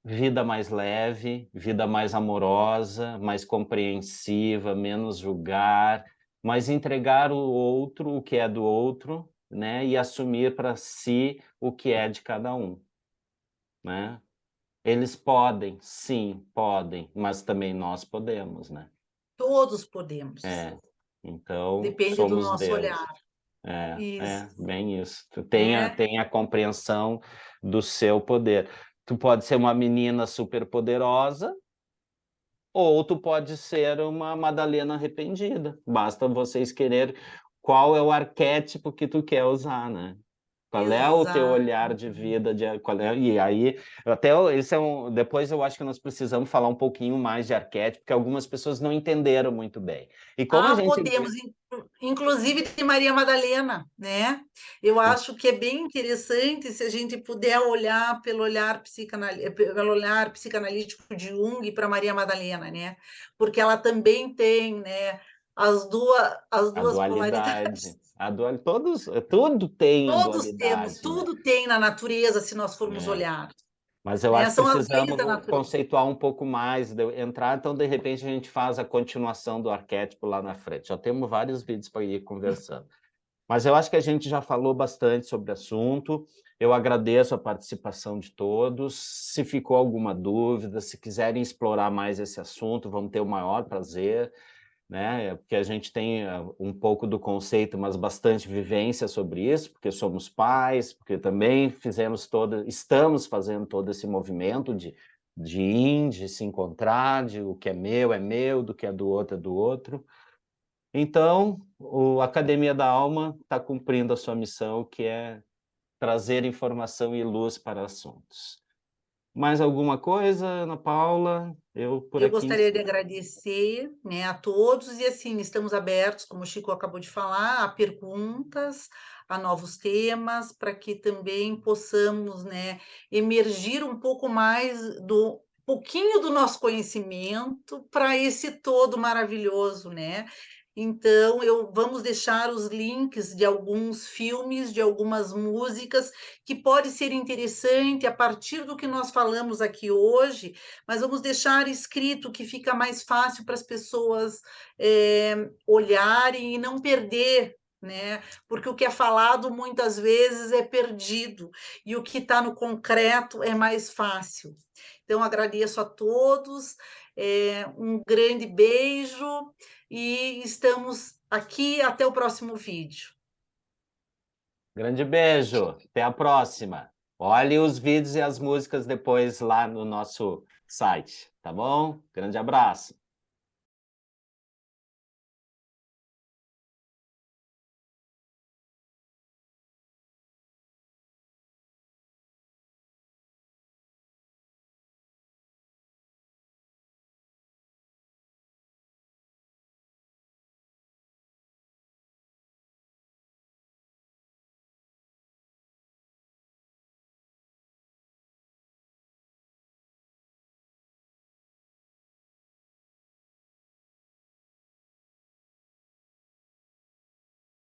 vida mais leve, vida mais amorosa, mais compreensiva, menos julgar, mas entregar o outro, o que é do outro, né, e assumir para si o que é de cada um, né. Eles podem, sim, podem, mas também nós podemos, né. Todos podemos, É, então depende do somos nosso olhar. Deus. É, Isso, bem isso. Tu né? tenha a compreensão do seu poder. Tu pode ser uma menina super poderosa, ou tu pode ser uma Madalena arrependida. Basta vocês querer qual é o arquétipo que tu quer usar, né? Qual é o teu Exato. olhar de vida, qual é, e aí, até esse é depois eu acho que nós precisamos falar um pouquinho mais de arquétipo, porque algumas pessoas não entenderam muito bem. E como a Ah, gente podemos, inclusive de Maria Madalena, né? Eu acho que é bem interessante se a gente puder olhar pelo olhar psicanalítico de Jung para Maria Madalena, né? Porque ela também tem, né, as a duas polaridades. dualidade, tudo tem a Todos temos, dualidade, né? tudo tem na natureza, se nós formos É. olhar, Mas eu né? acho que São as leis da precisamos natureza. conceituar um pouco mais, entrar, então de repente a gente faz a continuação do arquétipo lá na frente. Já temos vários vídeos para ir conversando. Mas eu acho que a gente já falou bastante sobre o assunto. Eu agradeço a participação de todos. Se ficou alguma dúvida, se quiserem explorar mais esse assunto, vamos ter o maior prazer, né? Porque a gente tem um pouco do conceito, mas bastante vivência sobre isso, porque somos pais, porque também estamos fazendo todo esse movimento de se encontrar, de o que é meu, do que é do outro é do outro. Então, a Academia da Alma está cumprindo a sua missão, que é trazer informação e luz para assuntos. Mais alguma coisa, Ana Paula? Eu por Eu aqui gostaria de encerro. agradecer, né, a todos e assim estamos abertos, como o Chico acabou de falar, a perguntas, a novos temas, para que também possamos, né, emergir um pouco mais do pouquinho do nosso conhecimento para esse todo maravilhoso, né? Então, vamos deixar os links de alguns filmes, de algumas músicas, que pode ser interessante a partir do que nós falamos aqui hoje, mas vamos deixar escrito que fica mais fácil para as pessoas olharem e não perder, né? Porque o que é falado muitas vezes é perdido, e o que está no concreto é mais fácil. Então, agradeço a todos, um grande beijo e estamos aqui até o próximo vídeo. Grande beijo, até a próxima. Olhe os vídeos e as músicas depois lá no nosso site, tá bom? Grande abraço.